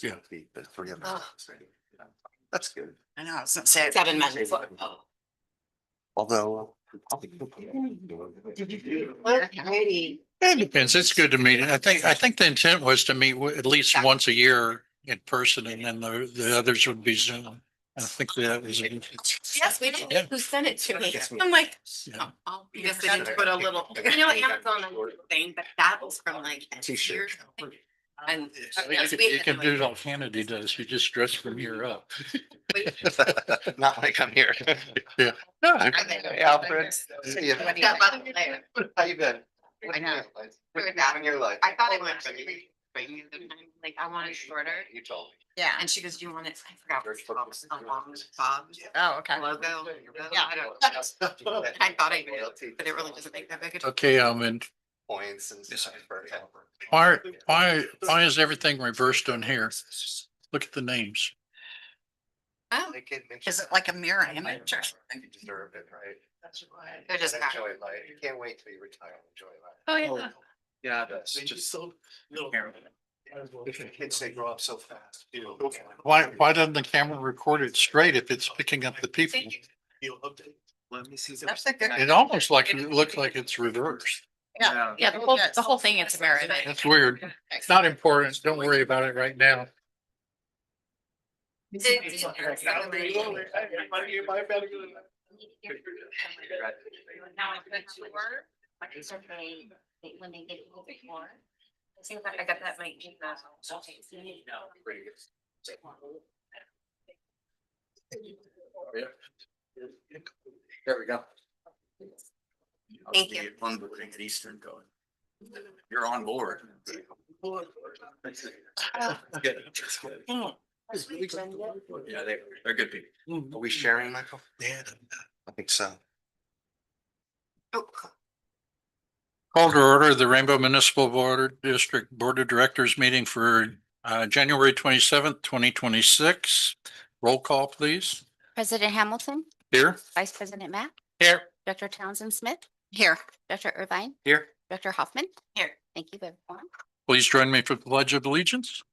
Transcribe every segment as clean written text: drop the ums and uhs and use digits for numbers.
Yeah. The 3 of them. That's good. I know, I was gonna say. 7 months. Although. It depends. It's good to meet. I think the intent was to meet at least once a year in person, and then the others would be Zoom. I think that was. Yes, we did. Yeah. Who sent it to me? I'm like, Yeah. oh, because they didn't put a little, you know, Amazon thing, but that was from like T-shirt. years. And You can do it all Kennedy does. You just dress from here up. Not like I'm here. Yeah. Hey, Alfred. See ya. Yeah, by the way, How you been? I know. Living your life. I thought it was like I wanted shorter. You told me. Yeah. And she goes, do you want it? I forgot. what it's called, a long bob Oh, okay. logo. Yeah. I don't. I thought I did, but it really doesn't make that big a difference. Okay, and Points and. why is everything reversed on here? Look at the names. Oh, Is it like a mirror image or something? You deserve it, right? That's right. They're just not- Enjoy life. You can't wait till you retire and enjoy life. oh, yeah. Yeah, that's just so. If the kids, they grow up so fast. Why doesn't the camera record it straight if it's picking up the people? Let me see. That's a good. It almost like it looks like it's reversed. Yeah. Yeah, the whole thing is mirrored. That's weird. It's not important. Don't worry about it right now. When they get a little bit more. I got that mic. There we go. Thank you. Onboarding at Eastern going. You're on board. That's good. That's good. Yeah, they're good people. Are we sharing, Michael? Yeah. I think so. Call to order the Rainbow Municipal Water District Board of Directors meeting for January 27th, 2026. Roll call, please. President Hamilton, Here. Vice President Matt, Here. Dr. Townsend Smith, Here. Dr. Irvine, Here. Dr. Hoffman. Here. Thank you, everyone. Please join me for the Pledge of Allegiance.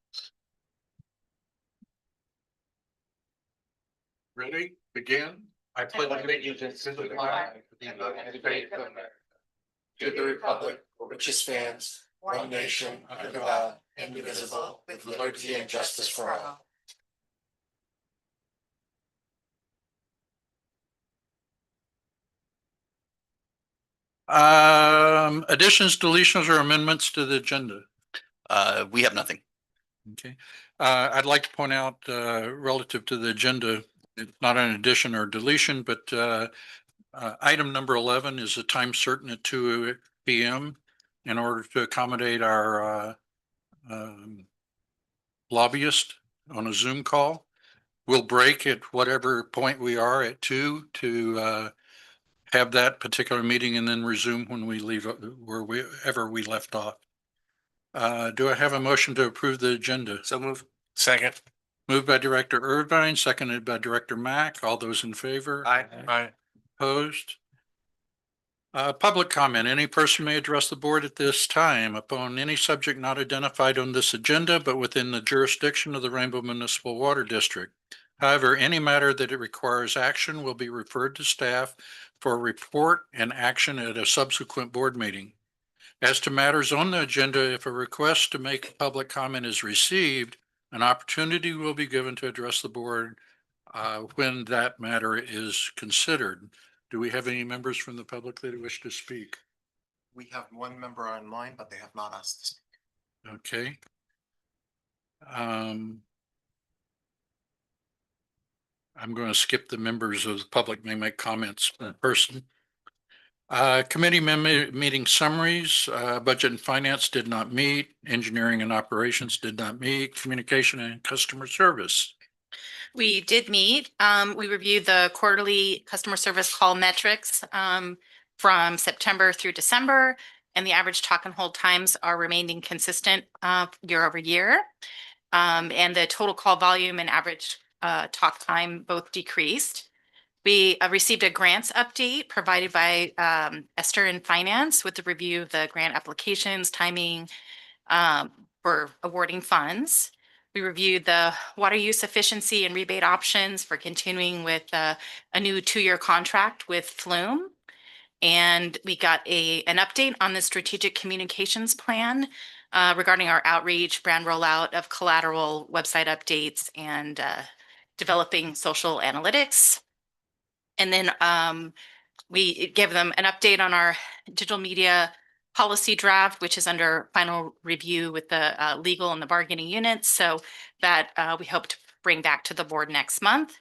Ready? Begin. I pledge allegiance to the flag of the United States of America, to the republic for which it stands, one nation under God, indivisible, with liberty and justice for all. Additions, deletions, or amendments to the agenda? We have nothing. Okay, I'd like to point out, relative to the agenda, it's not an addition or deletion, but item number 11 is a time certain at 2 p.m. in order to accommodate our lobbyist on a Zoom call. We'll break at whatever point we are at 2 to have that particular meeting and then resume when we leave wherever we left off. Do I have a motion to approve the agenda? So move. Second. Moved by Director Irvine, seconded by Director Mack. All those in favor? Aye. Opposed? Public comment. Any person may address the board at this time upon any subject not identified on this agenda, but within the jurisdiction of the Rainbow Municipal Water District. However, any matter that it requires action will be referred to staff for report and action at a subsequent board meeting. As to matters on the agenda, if a request to make public comment is received, an opportunity will be given to address the board when that matter is considered. Do we have any members from the public that wish to speak? We have one member online, but they have not asked to speak. Okay. I'm going to skip the members of the public may make comments in person. Committee meeting summaries, budget and finance did not meet, engineering and operations did not meet, communication and customer service. We did meet. We reviewed the quarterly customer service call metrics from September through December, and the average talk and hold times are remaining consistent year over year. And the total call volume and average talk time both decreased. We received a grants update provided by Esther in Finance with the review of the grant applications, timing for awarding funds. We reviewed the water use efficiency and rebate options for continuing with a new 2-year contract with Flume. And we got an update on the strategic communications plan regarding our outreach, brand rollout of collateral, website updates, and developing social analytics. And then we gave them an update on our digital media policy draft, which is under final review with the legal and the bargaining units. So that we hope to bring back to the board next month.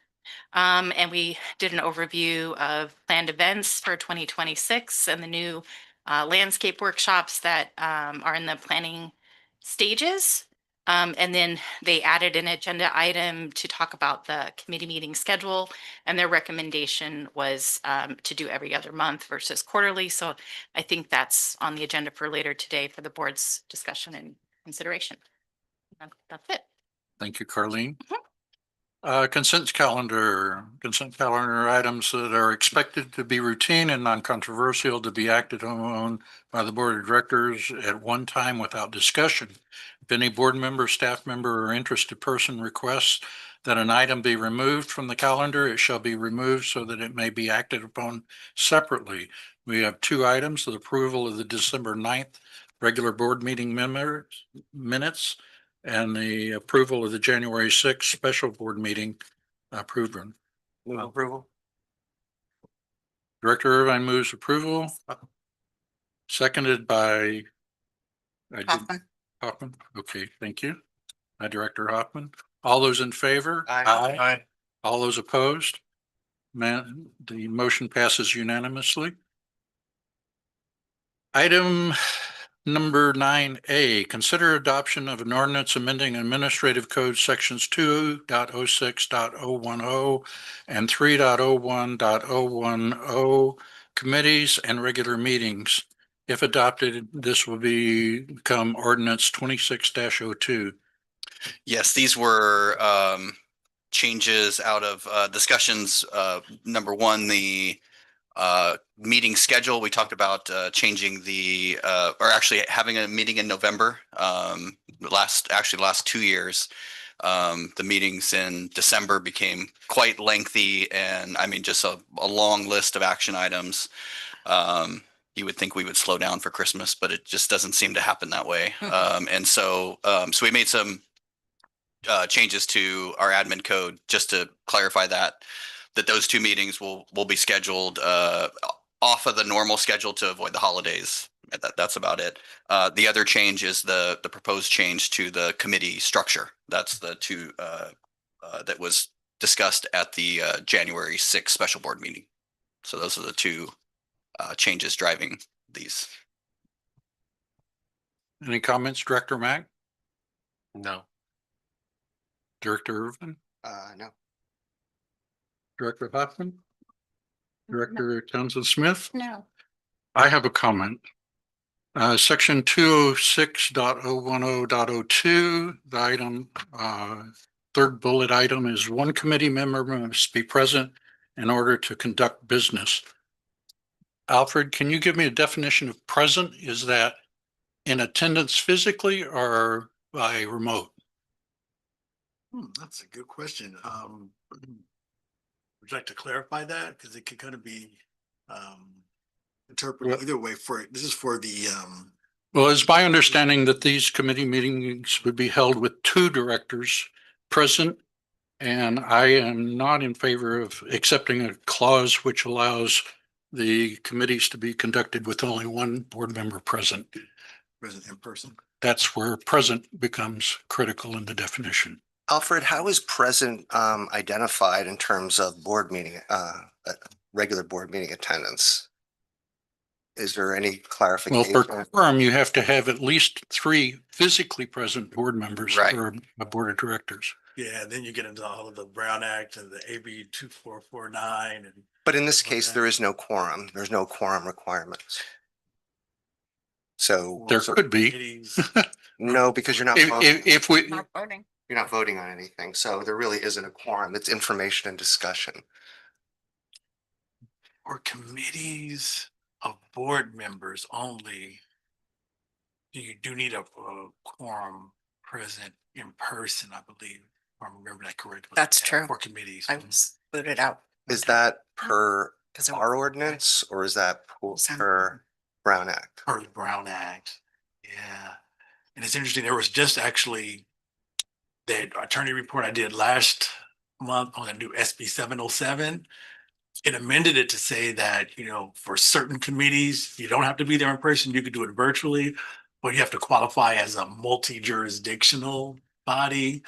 And we did an overview of planned events for 2026 and the new landscape workshops that are in the planning stages. And then they added an agenda item to talk about the committee meeting schedule. And their recommendation was to do every other month versus quarterly. So I think that's on the agenda for later today for the board's discussion and consideration. That's it. Thank you, Carlene. Consent calendar items that are expected to be routine and non-controversial to be acted on by the board of directors at one time without discussion. If any board member, staff member, or interested person requests that an item be removed from the calendar, it shall be removed so that it may be acted upon separately. We have 2 items: the approval of the December 9th regular board meeting minutes and the approval of the January 6th special board meeting approved. Move approval. Director Irvine moves approval. Seconded by Hoffman. Hoffman. Okay, thank you. Director Hoffman. All those in favor? Aye. All those opposed? The motion passes unanimously. Item number 9A, consider adoption of an ordinance amending Administrative Code Sections 2.06.010 and 3.01.010 committees and regular meetings. If adopted, this will become ordinance 26-02. Yes, these were changes out of discussions. Number one, the meeting schedule. We talked about changing or actually having a meeting in November. Last 2 years, the meetings in December became quite lengthy, and I mean just a long list of action items. You would think we would slow down for Christmas, but it just doesn't seem to happen that way. And so we made some changes to our admin code just to clarify that those 2 meetings will be scheduled off of the normal schedule to avoid the holidays. That's about it. The other change is the proposed change to the committee structure. That's the 2 that was discussed at the January 6th special board meeting. So those are the 2 changes driving these. Any comments, Director Mack? No. Director Irvin? No. Director Hoffman? Director Townsend Smith? No. I have a comment. Section 206.010.02, the item, 3rd bullet item is 1 committee member must be present in order to conduct business. Alfred, can you give me a definition of present? Is that in attendance physically or by remote? That's a good question. Would you like to clarify that? Because it could kind of be interpreted either way this is for the Well, it's my understanding that these committee meetings would be held with 2 directors present. And I am not in favor of accepting a clause which allows the committees to be conducted with only 1 board member present. present in person. That's where present becomes critical in the definition. Alfred, how is present identified in terms of board meeting, regular board meeting attendance? Is there any Well, clarification? for quorum, you have to have at least 3 physically present board members Right. for a board of directors. Yeah, and then you get into all of the Brown Act and the AB 2449 and But in this case, there is no quorum. There's no quorum requirements. So There could be. committees. no, because you're not voting. If we, Not voting. You're not voting on anything. So there really isn't a quorum. It's information and discussion. Or committees of board members only. You do need a quorum present in person, I believe, if I remember that correctly. That's true. For committees. I was booted out. Is that per Because our ordinance or is that per Brown Act? Per the Brown Act. Yeah. And it's interesting, there was just actually that attorney report I did last month on the new SB 707. It amended it to say that, for certain committees, you don't have to be there in person, you could do it virtually, but you have to qualify as a multi-jurisdictional body.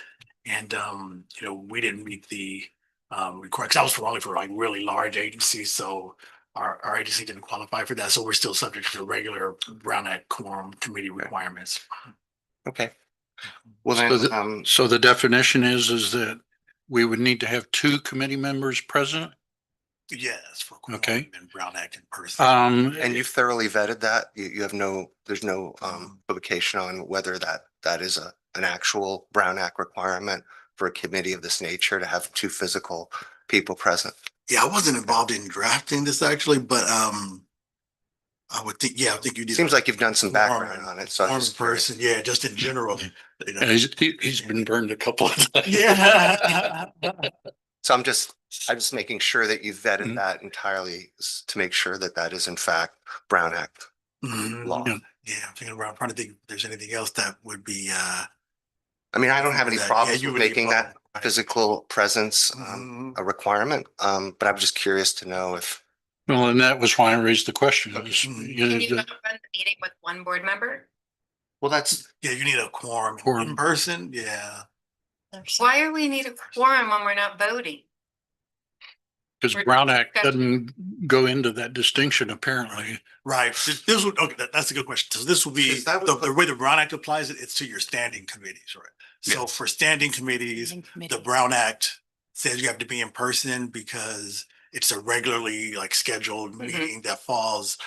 And, we didn't meet the requirements. I was only for like really large agencies, so our agency didn't qualify for that. So we're still subject to the regular Brown Act quorum committee requirements. Okay. Well, So then, the, so the definition is that we would need to have two committee members present? Yes, for quorum Okay. and Brown Act in person. and you've thoroughly vetted that? You have there's no publication on whether that is an actual Brown Act requirement for a committee of this nature to have two physical people present? Yeah, I wasn't involved in drafting this actually, but I would think, I think you did. Seems like you've done some Quorum background on it, so I'm Quorum just curious. person, yeah, just in general. Yeah, he's been burned a couple of times. Yeah. So I'm just making sure that you've vetted Mhm. that entirely to make sure that that is in fact Brown Act law. Mhm. Yeah, I'm thinking around, trying to think if there's anything else that would be, I mean, I don't have any that- yeah, problems you with would be making that problem, right. physical presence Mhm. a requirement, but I'm just curious to know if, Well, and that was why I raised the question. It was, Mhm. you know, Can you the- not run the meeting with one board member? well, that's, Yeah, you need a quorum Quorum. in person, yeah. Why do we need a quorum when we're not voting? Because We're- Brown Act doesn't go into that distinction apparently. Right, this would, okay, that's a good question. So this will be, Because that would the way the Brown Act applies it, it's to your standing committees, right? So Yes. for standing committees, the Brown Act says you have to be in person because it's a regularly like scheduled meeting that falls,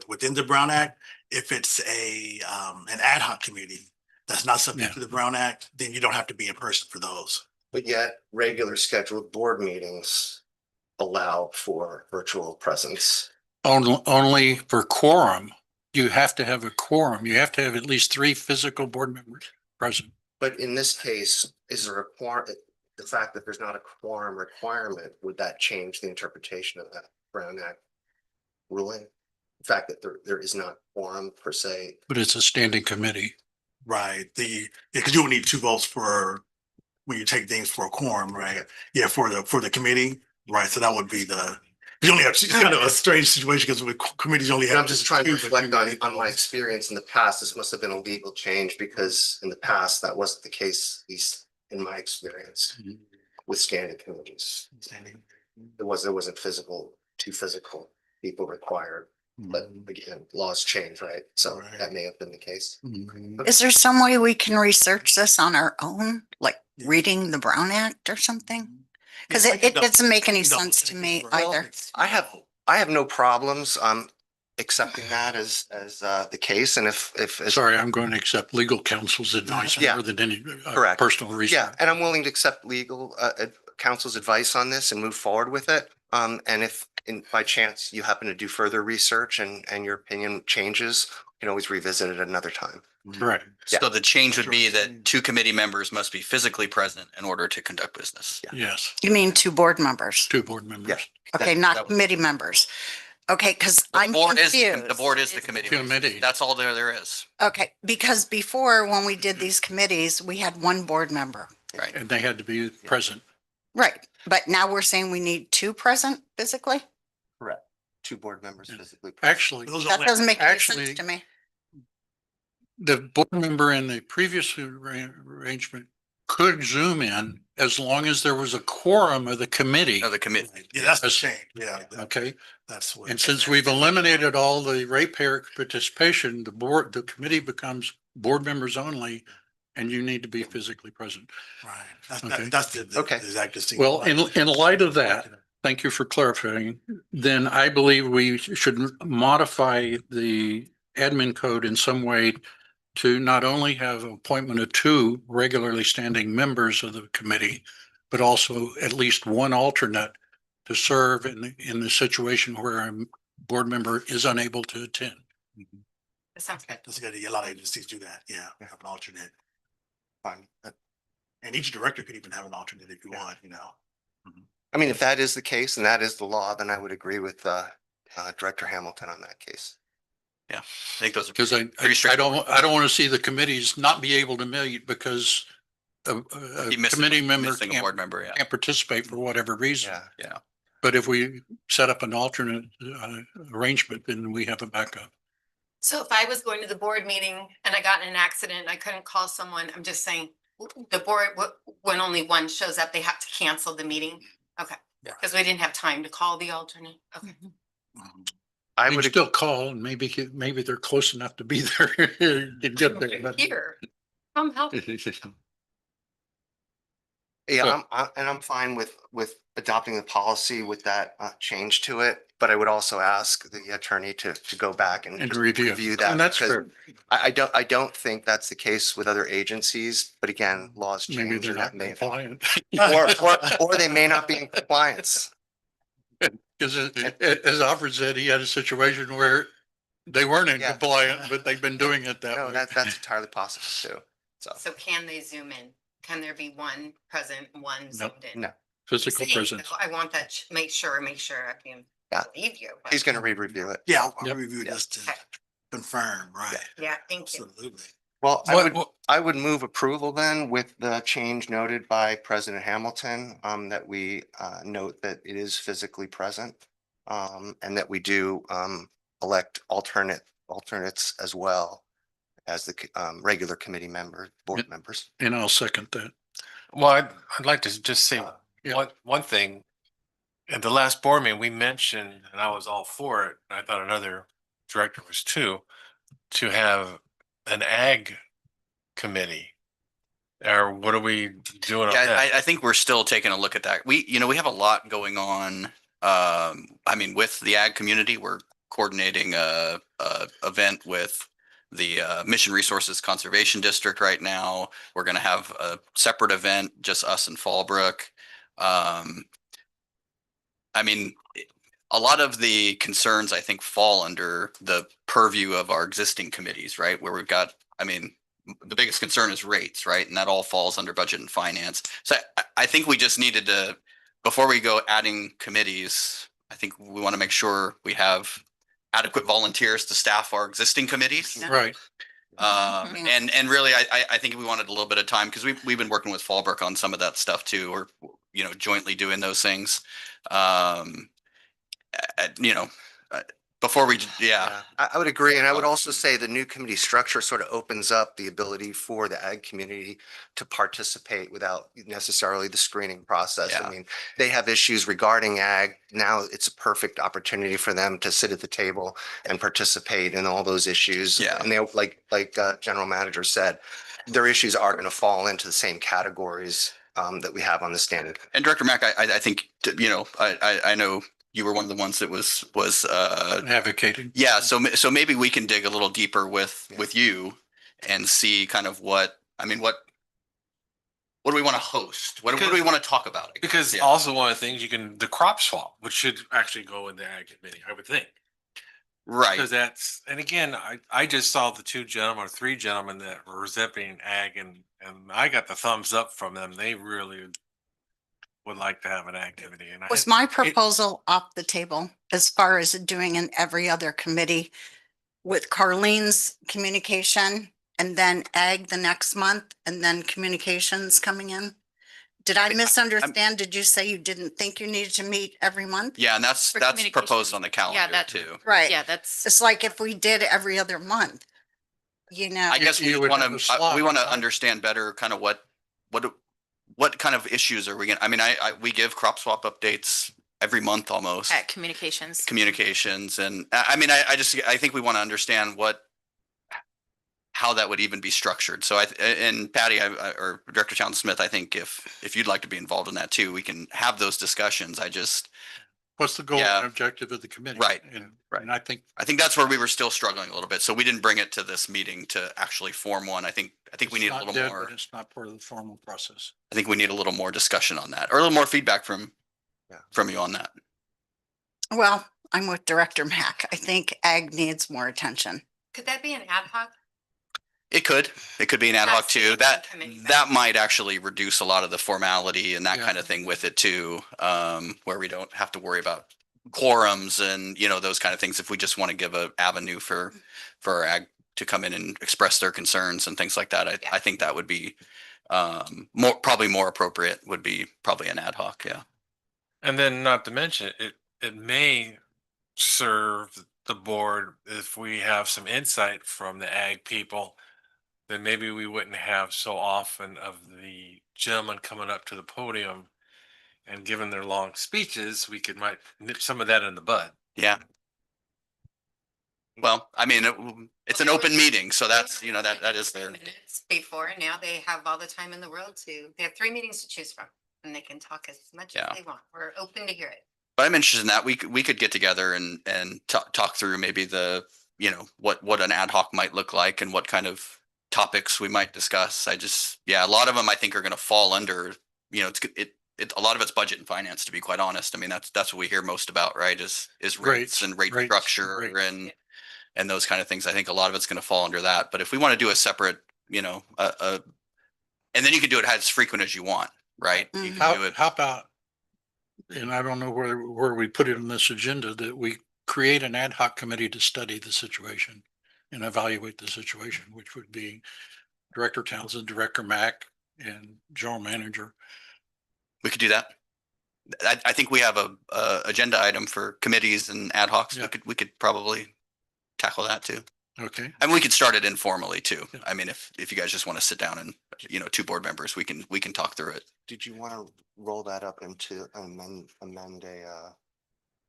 within the Brown Act. If it's an ad hoc committee that's not subject Yeah. to the Brown Act, then you don't have to be in person for those. but yet regular scheduled board meetings allow for virtual presence. Only for quorum, you have to have a quorum. You have to have at least three physical board members present. But in this case, is there the fact that there's not a quorum requirement, would that change the interpretation of that Brown Act ruling? The fact that there is not quorum per se. But it's a standing committee. Right, because you will need two votes when you take things for a quorum, right? Yeah, for the committee, right? So that would be you only have, it's kind of a strange situation because with committees you only And have. I'm just trying to two, but reflect you- on my experience in the past. This must have been a legal change because in the past, that wasn't the case, at least in my experience with standing committees. There wasn't two physical people required, but again, laws change, right? So Right. that may have been the case. Mhm. Is there some way we can research this on our own, like Yeah. reading the Brown Act or something? Because Yeah, I it can double- doesn't make any I can double sense check to it me for- either. I have no problems accepting that as the case, and if Sorry, I'm going to accept legal counsel's advice Yeah. more than any Correct. personal yeah, reason. and I'm willing to accept legal counsel's advice on this and move forward with it. And if by chance you happen to do further research and your opinion changes, you can always revisit it another time. Right. So the change would be that two committee members must be physically present in order to conduct business. Yes, You mean two board members? two board members. Okay, that not was- committee members. Okay, because The I'm board is, the confused. board is the committee. Committee. That's all there is. Okay, because before, when we did these committees, we had one board member. Right. And they had to be present. Right, but now we're saying we need two present physically? Correct. Two board members physically. present. Actually, Those That only- doesn't make any Actually- sense to me. the board member in the previous arrangement could Zoom in as long as there was a quorum of the committee. Of the committee. Yeah, that's the Yes. change, yeah. Okay, That's what. and since we've eliminated all the ratepayer participation, the committee becomes board members only, and you need to be physically present. Right, Okay. that's the Okay. exact distinction. Well, in light of that, thank you for clarifying. Then I believe we should modify the admin code in some way to not only have appointment of two regularly standing members of the committee, but also at least one alternate to serve in the situation where a board member is unable to attend. That sounds good. That's good. A lot of agencies do that. Yeah, have an alternate. Fine. And each director could even have an alternate if you want, you know. I mean, if that is the case and that is the law, then I would agree with Director Hamilton on that case. I think those are Because pretty I straightforward. don't want to see the committees not be able to meet because a Be missing- committee member missing a board member, yeah. can't participate for whatever reason. Yeah. But if we set up an alternate arrangement, then we have a backup. So if I was going to the board meeting and I got in an accident, I couldn't call someone, I'm just saying, the board, when only one shows up, they have to cancel the meeting? Okay, Yeah. because we didn't have time to call the alternate. Okay. I You would, still call and maybe they're close enough to be there and get there. but- Here, come help. yeah, I'm fine with adopting the policy with that change to it. But I would also ask the attorney to go back and And just review. that. And that's because fair. I don't think that's the case with other agencies, but again, laws Maybe change they're and that not may, compliant. or they may not be in compliance. Because as Alfred said, he had a situation where they weren't in Yeah. compliant, but they've been doing it that No, way. that's entirely possible too. So can they zoom in? Can there be one present, one zoomed in? No. Physical See, presence. I want that, make sure I can Yeah. believe you. but- He's going to re-review it. Yeah, I'll Yep. review this to Okay. confirm, right? Yeah, thank you. Absolutely. Well, What- I would move approval then with the change noted by President Hamilton, that we note that it is physically present. And that we do elect alternates as well as the regular committee board members. And I'll second that. Well, I'd like to just say Yeah. one thing. At the last board meeting, we mentioned, and I was all for it, and I thought another director was too, to have an ag committee. Or what are we doing on Yeah, that? I think we're still taking a look at that. We have a lot going on. I mean, with the ag community, we're coordinating a event with the Mission Resources Conservation District right now. We're going to have a separate event, just us and Fallbrook. I mean, a lot of the concerns, I think, fall under the purview of our existing committees, right? Where we've got, I mean, the biggest concern is rates, right? And that all falls under budget and finance. So I think we just needed to, before we go adding committees, I think we want to make sure we have adequate volunteers to staff our existing committees. Right. And really, I think we wanted a little bit of time because we've been working with Fallbrook on some of that stuff too, or, you know, jointly doing those things. You know, before we, yeah. I would agree. And I would also say the new committee structure sort of opens up the ability for the ag community to participate without necessarily the screening process. Yeah. I mean, they have issues regarding ag. Now it's a perfect opportunity for them to sit at the table and participate in all those issues. Yeah. And they, like General Manager said, their issues are going to fall into the same categories that we have on the standard. And Director Mack, I think, you know, I know you were one of the ones that was Advocating. yeah. So maybe we can dig a little deeper with you and see kind of what do we want to host? What do we want to talk about? Because Yeah. also one of the things the crop swap, which should actually go in the ag committee, I would think. Right. Because and again, I just saw the three gentlemen that were representing ag and I got the thumbs up from them. They really would like to have an activity. And Was my proposal off the table as far as doing in every other committee with Carlene's communication and then ag the next month and then communications coming in? Did I misunderstand? Did you say you didn't think you needed to meet every month? Yeah, and that's For proposed communications. on the calendar that- too. Right. Yeah, that's, It's like if we did every other month, you know. I guess we You would want have a to slot, we want to right? understand better kind of what kind of issues are we going to, I mean, we give crop swap updates every month almost, at communications. communications. And I mean, I think we want to understand how that would even be structured. So and Patty, or Director Townsend Smith, I think if you'd like to be involved in that too, we can have those discussions. What's the goal Yeah. and objective of the committee? Right. And I think I think that's where we were still struggling a little bit. So we didn't bring it to this meeting to actually form one. I think we it's need a not little dead, more. but it's not part of the formal process. I think we need a little more discussion on that or a little more feedback from you on that. Well, I'm with Director Mack. I think ag needs more attention. Could that be an ad hoc? It could be an ad hoc That's too. the That, committee. that might actually reduce a lot of the formality and that Yeah. kind of thing with it too. Where we don't have to worry about quorums and, you know, those kind of things. If we just want to give a avenue for our ag to come in and express their concerns and things like that, I think that would be probably more appropriate, would be probably an ad hoc, yeah. And then not to mention, it may serve the board if we have some insight from the ag people, then maybe we wouldn't have so often of the gentleman coming up to the podium and giving their long speeches. We might nip some of that in the bud. Yeah. Well, I mean, it's an open meeting, so that's, you know, that is there. Minutes Before, now they have all the time in the world they have 3 meetings to choose from and they can talk as much as Yeah. they want. We're open to hear it. But I'm interested in that. We could get together and talk through maybe the, you know, what an ad hoc might look like and what kind of topics we might discuss. Yeah, a lot of them I think are going to fall under, you know, a lot of it's budget and finance, to be quite honest. I mean, that's what we hear most about, right? Is rates and rate rates, structure rates. and those kind of things. I think a lot of it's going to fall under that. But if we want to do a separate, you know, and then you can do it as frequent as you want, right? You can do it. How about, and I don't know where we put it in this agenda, that we create an ad hoc committee to study the situation and evaluate the situation, which would be Director Townsend, Director Mack, and General Manager. We could do that. I think we have a agenda item for committees and ad hocs. Yeah. We could probably tackle that too. Okay, And we could start it informally too. Yeah. I mean, if you guys just want to sit down and, you know, 2 board members, we can talk through it. Did you want to roll that up into amend a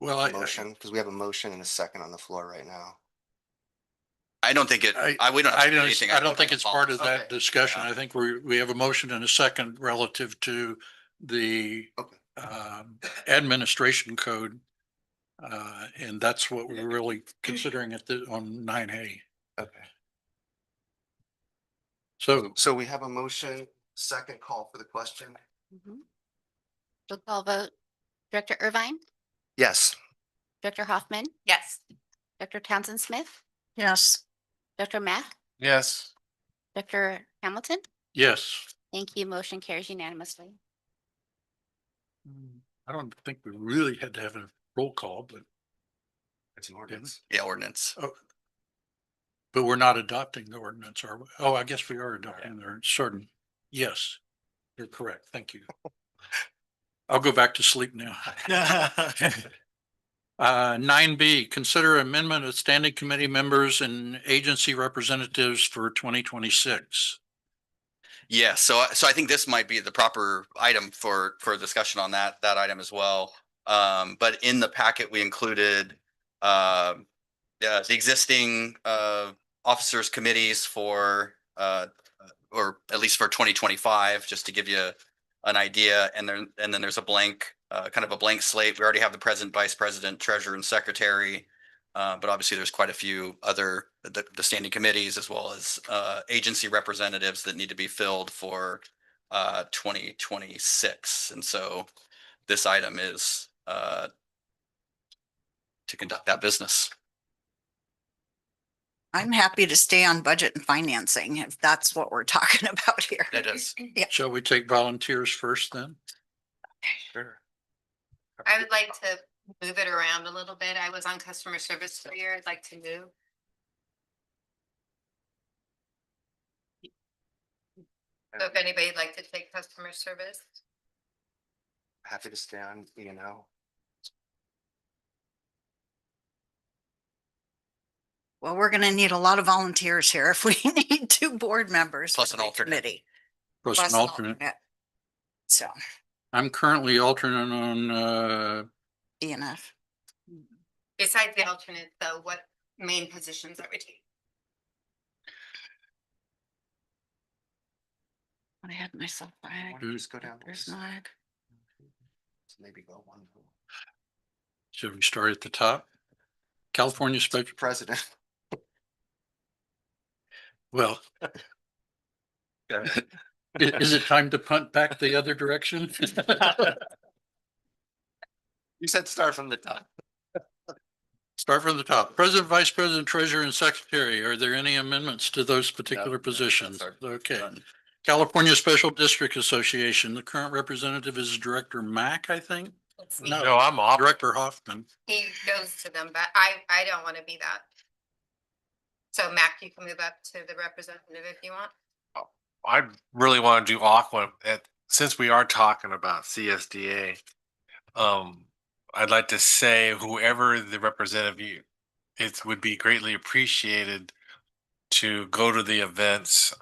well, I, motion? Because we have a motion and a second on the floor right now. I don't think we don't. have to do anything. I don't think it's part of that Okay. discussion. Yeah. I think we have a motion and a second relative to the Okay. administration code. And that's what we're really considering on 9A. Okay. So we have a motion, second call for the question. Mhm. Roll call vote. Director Irvine, Yes. Director Hoffman, Yes. Director Townsend Smith, Yes. Director Matt, Yes. Director Hamilton. yes, Thank you. Motion carries unanimously. I don't think we really had to have a roll call, but It's an ordinance. Yeah, ordinance. but we're not adopting the ordinance, are we? Oh, I guess we are adopting the certain. Yes, you're correct. Thank you. I'll go back to sleep now. 9B, consider amendment of standing committee members and agency representatives for 2026. Yeah, so I think this might be the proper item for discussion on that item as well. But in the packet, we included the existing officers committees for or at least for 2025, just to give you an idea. And then there's a blank, kind of a blank slate. We already have the president, vice president, treasurer, and secretary. But obviously there's quite a few other, the standing committees as well as agency representatives that need to be filled for 2026. And so this item is to conduct that business. I'm happy to stay on budget and financing if that's what we're talking about here. It is. Yeah. Shall we take volunteers first then? Sure. I would like to move it around a little bit. I was on customer service for a year. I'd like to move. So if anybody'd like to take customer service. Happy to stay on, you know. Well, we're gonna need a lot of volunteers here if we need 2 board members. Plus for an the alternate. committee. Plus Plus an alternate. So, I'm currently alternate on, DNF. Besides the alternate, though, what main positions are we taking? I had myself. Why don't you just go down the There's list? Nag. Maybe go one. should we start at the top? California Special, President. well. Is it time to punt back the other direction? You said start from the top. Start from the top. President, Vice President, Treasurer, and Secretary. Are there any amendments to those particular positions? Okay. California Special District Association, the current representative is Director Mack, I think. It's me. No. No, I'm off. Director Hoffman. He goes to them, but I don't want to be that. So Mac, you can move up to the representative if you want. I really want to do Aqua since we are talking about CSDA. I'd like to say whoever the representative it would be greatly appreciated to go to the events.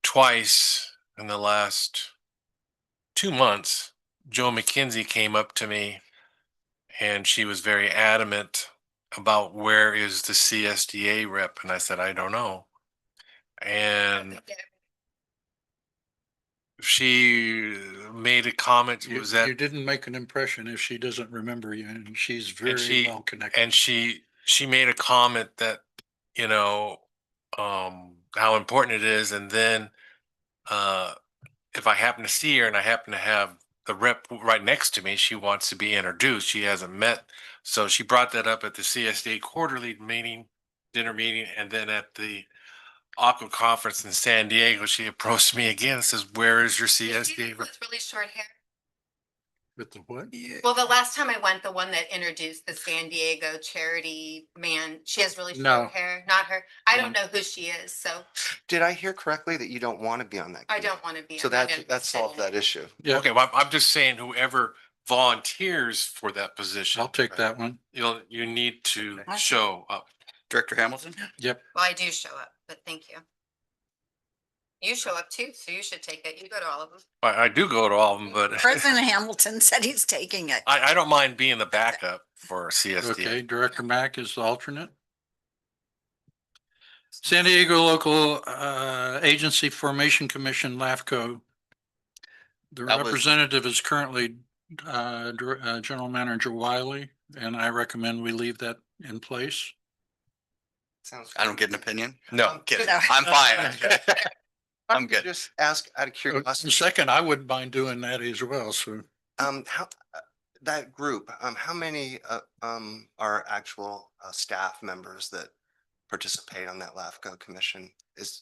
Twice in the last 2 months, Joe McKenzie came up to me and she was very adamant about where is the CSDA rep. And I said, I don't know. And she made a comment. You, Was that you didn't make an impression if she doesn't remember you, and she's very she- well connected. and she made a comment that how important it is, and then if I happen to see her and I happen to have the rep right next to me, she wants to be introduced. She hasn't met, so she brought that up at the CSD quarterly dinner meeting, and then at the Aqua conference in San Diego, she approached me again and says, "Where is your CSD?" With really short hair. With the what? Well, the last time I went, the one that introduced the San Diego charity man, she has really No. short hair, not her. I don't know who she is, so Did I hear correctly that you don't want to be on that? I committee? don't want to be. So I'm not that interested solved in it. that issue. Yeah, Okay, well, I'm just saying whoever volunteers for that position, I'll take that one. you need to Okay. show up. Director Hamilton? Yep. Well, I do show up, but thank you. You show up too, so you should take it. You go to all of them. I do go to all of them, but President Hamilton said he's taking it. I don't mind being the backup for CSD. Okay, Director Mack is the alternate. San Diego Local Agency Formation Commission, LAFCO. The That was- representative is currently General Manager Wiley, and I recommend we leave that in place. Sounds. I don't get an opinion. No, I'm kidding. No. I'm fine. I'm good. Just ask out of curiosity. Second, I wouldn't mind doing that as well, so. How, that group, how many, are actual, staff members that participate on that LAFCO commission?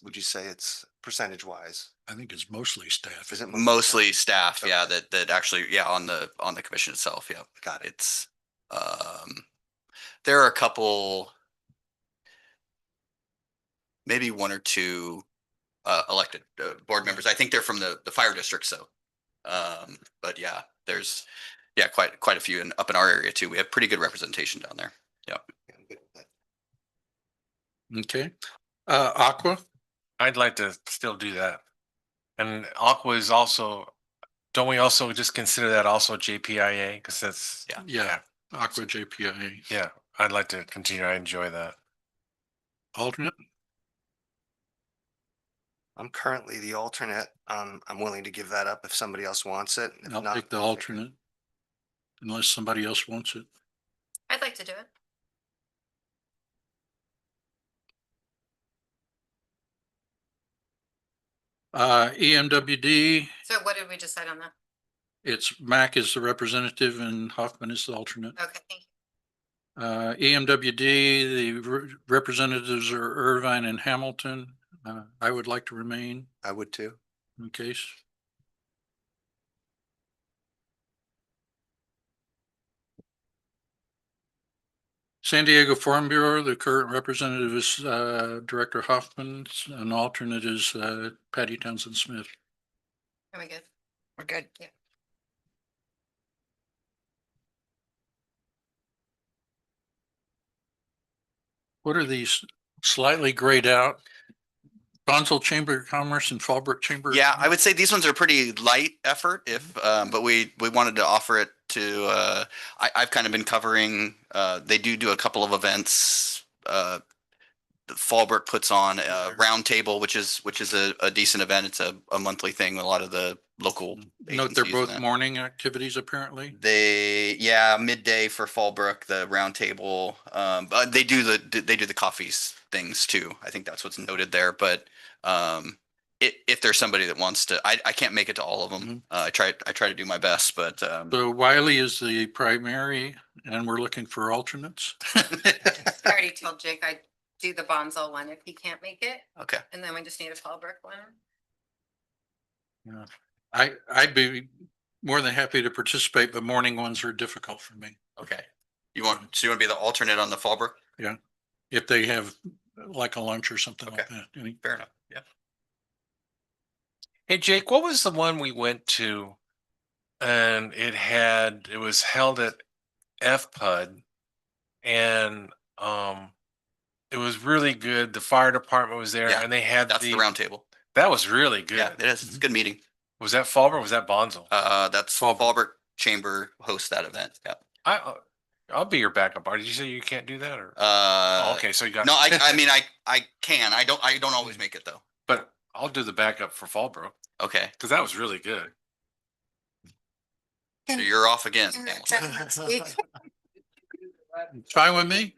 Would you say it's percentage wise? I think it's mostly staff. Is it Mostly staff, yeah, Okay. that actually, yeah, on the commission itself, yeah. Got it. It's, there are a couple, maybe one or two elected board members. I think they're from the fire district, so. But yeah, there's, yeah, quite a few up in our area too. We have pretty good representation down there. Yeah, I'm good with that. Okay. Aqua, I'd like to still do that. And Aqua is also, don't we also just consider that also JPIA? Because that's, yeah, Aqua JPIA. yeah, I'd like to continue. I enjoy that. Alternate, I'm currently the alternate. I'm willing to give that up if somebody else wants it. If I'll not, take the alternate. Unless somebody else wants it. I'd like to do it. EMWD, So what did we decide on that? it's Mac is the representative and Hoffman is the alternate. Okay, thank you. EMWD, the representatives are Irvine and Hamilton. I would like to remain I would too. in case. San Diego Farm Bureau, the current representative is Director Hoffman, an alternate is Patty Townsend Smith. Are we good? We're good. Yeah. What are these slightly grayed out? Bonsall Chamber of Commerce and Fallbrook Chamber? of Yeah, I Commerce? would say these ones are pretty light effort if, but we wanted to offer it to, I've kind of been covering, they do a couple of events. Fallbrook puts on a roundtable, which is a decent event. It's a monthly thing. A lot of the local. Note they're agencies and both that. morning activities apparently. Yeah, midday for Fallbrook, the roundtable. But they do the coffees things too. I think that's what's noted there, but if there's somebody that wants to, I can't make it to all of them. I try to do my best, but So Wiley is the primary and we're looking for alternates. I already told Jake I'd do the Bonzo one if he can't make it, okay. and then we just need a Fallbrook one. I'd be more than happy to participate, but morning ones are difficult for me. Okay. You want to be the alternate on the Fallbrook? If they have like a lunch or something like Okay. that. Any- Fair enough. Yeah. Hey, Jake, what was the one we went to? And it was held at FPUD and it was really good. The fire department was there Yeah, and they had That's the round table. that was really good. Yeah, it is. It's a good meeting. Was that Fallbrook or was that Bonzo? That's Fallbrook Chamber hosts that event. Yeah. I'll be your backup. Did you say you can't do that or? Uh, Okay, so you got. no, I mean, I can. I don't always make it though. But I'll do the backup for Fallbrook Okay. because that was really good. So you're off again. Speak. Fine with me.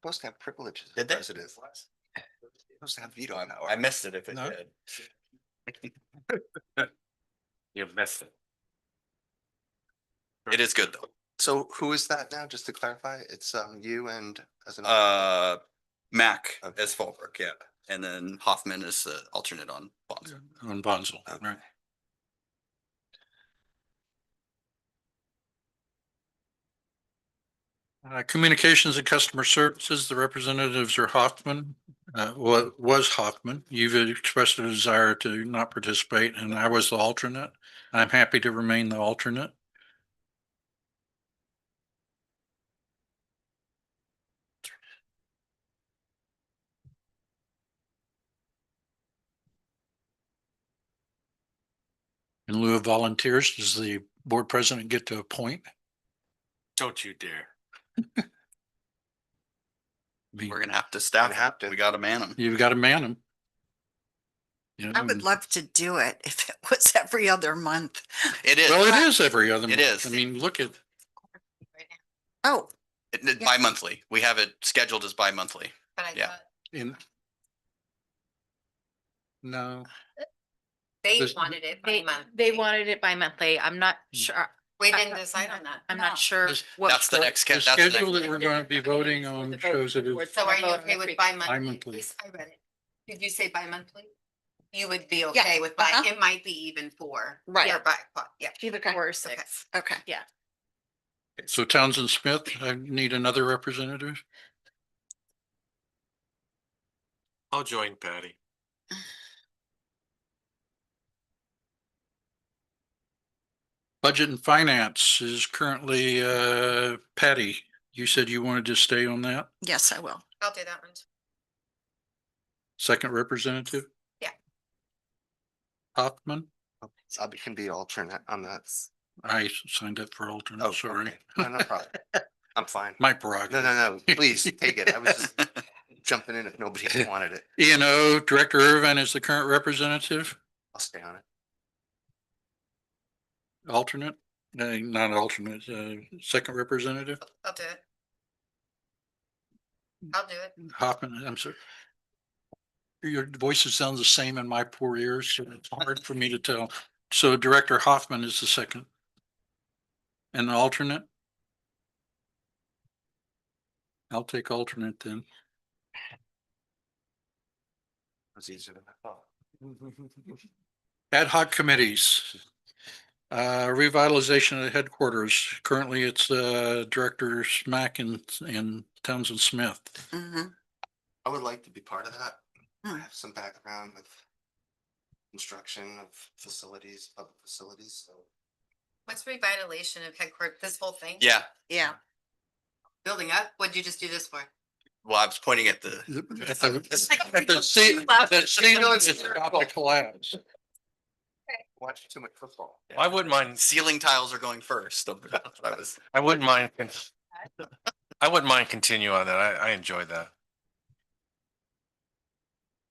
Supposed to have privileges. Did they? President. Supposed to have veto power. I missed it if it No. did. You missed it. It is good though. So who is that now? Just to clarify, it's you and as an. Mac Okay. as Fallbrook, yeah. And then Hoffman is the alternate on Bonds. On Bonzel, right? Communications and customer services, the representatives are Hoffman, was Hoffman. You've expressed a desire to not participate and I was the alternate. I'm happy to remain the alternate. In lieu of volunteers, does the board president get to appoint? Don't you dare. We're gonna have to staff. Gonna have it. to. We gotta man them. You've got to man them. You know, I would love to do it if it was every other month. It is. well, it is every other It month. is. I mean, look at, Oh, It- bi-monthly. We have it scheduled as bi-monthly. But I Yeah. thought in. No, they There's- wanted it by They, month. they wanted it bi-monthly. I'm not sure. We didn't decide on that. I'm No. not sure. This- what That's the next. the That's the next schedule that thing. we're going to be voting on shows it is. So are you Vote on okay the with free- bi-monthly? Bi-monthly. Yes, I read it. Did you say bi-monthly? You would be Yeah, okay with bi, uh-huh. it might be even four. Right. Or bi, yeah. Either Okay. four or six. okay. So Townsend Smith, I need another representative. I'll join Patty. Budget and finance is currently Patty. You said you wanted to stay on that. Yes, I will. I'll do that one. Second representative? Yeah. Hoffman? I can be alternate on that. I signed up for alternate, Oh, sorry. okay. No, no problem. I'm fine. My No, prerogative. no, no, please take it. I was just jumping in if nobody wanted it. E and O, Director Irvine is the current representative, I'll stay on it. alternate, not alternate, second representative, I'll do it. I'll do it. Hoffman, I'm sorry. Your voices sound the same in my poor ears, so it's hard for me to tell. So Director Hoffman is the second. And the alternate? I'll take alternate then. It was easier than I thought. Ad hoc committees. Revitalization of the headquarters. Currently, it's Director Smack and Townsend Smith. Mhm. I would like to be part of that. I Hmm. have some background with construction of facilities, public facilities, so. What's revitalization of headquarters, this whole thing? Yeah. Yeah. Building up? What'd you just do this for? Well, I was pointing at the. At the scene, the scene is about to collapse. Watch too much football. I wouldn't mind. Ceiling tiles are going first. That's what I was. I wouldn't mind. I wouldn't mind continue on that. I enjoyed that.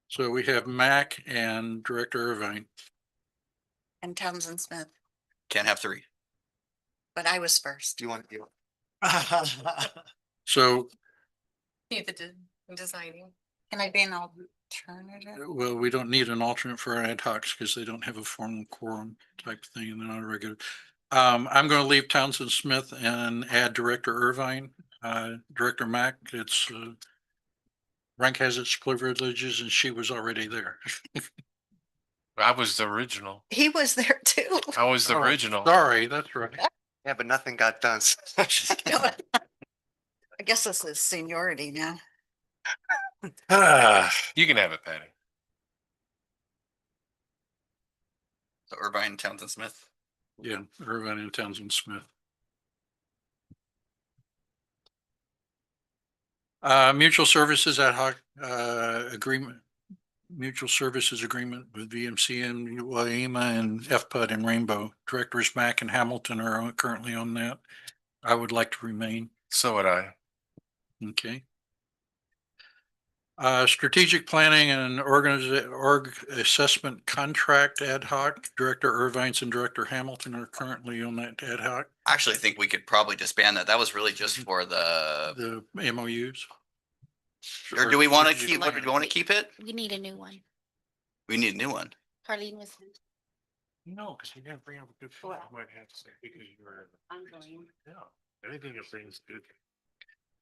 So we have Mac and Director Irvine. And Townsend Smith, Can't have three. but I was first. Do you want to do? So You the designing. Can I be an Alternative. Well, we don't need an alternate for our ad hocs because they don't have a formal quorum type thing and they're not a regular. I'm going to leave Townsend Smith and add Director Irvine, Director Mack. It's rank has its privileges and she was already there. I was the original. He was there too. I was the Oh, original. Sorry, that's right. Yeah, but nothing got done. Just kidding. I guess this is seniority now. You can have it, Patty. So Irvine, Townsend Smith. Yeah, Irvine and Townsend Smith. Mutual services ad hoc agreement, mutual services agreement with VMC and Waima and FPUD and Rainbow. Directors Mack and Hamilton are currently on that. I would like to remain. So would I. Okay. Strategic planning and org assessment contract ad hoc. Director Irvines and Director Hamilton are currently on that ad hoc. I actually think we could probably disband that. That was really just for The MOUs. or do we want to keep, what, do we want to keep it? We need a new one. We need a new one. Carlene was. No, because you didn't bring up a good point. You might have to say because you were. Yeah, anything you bring is good.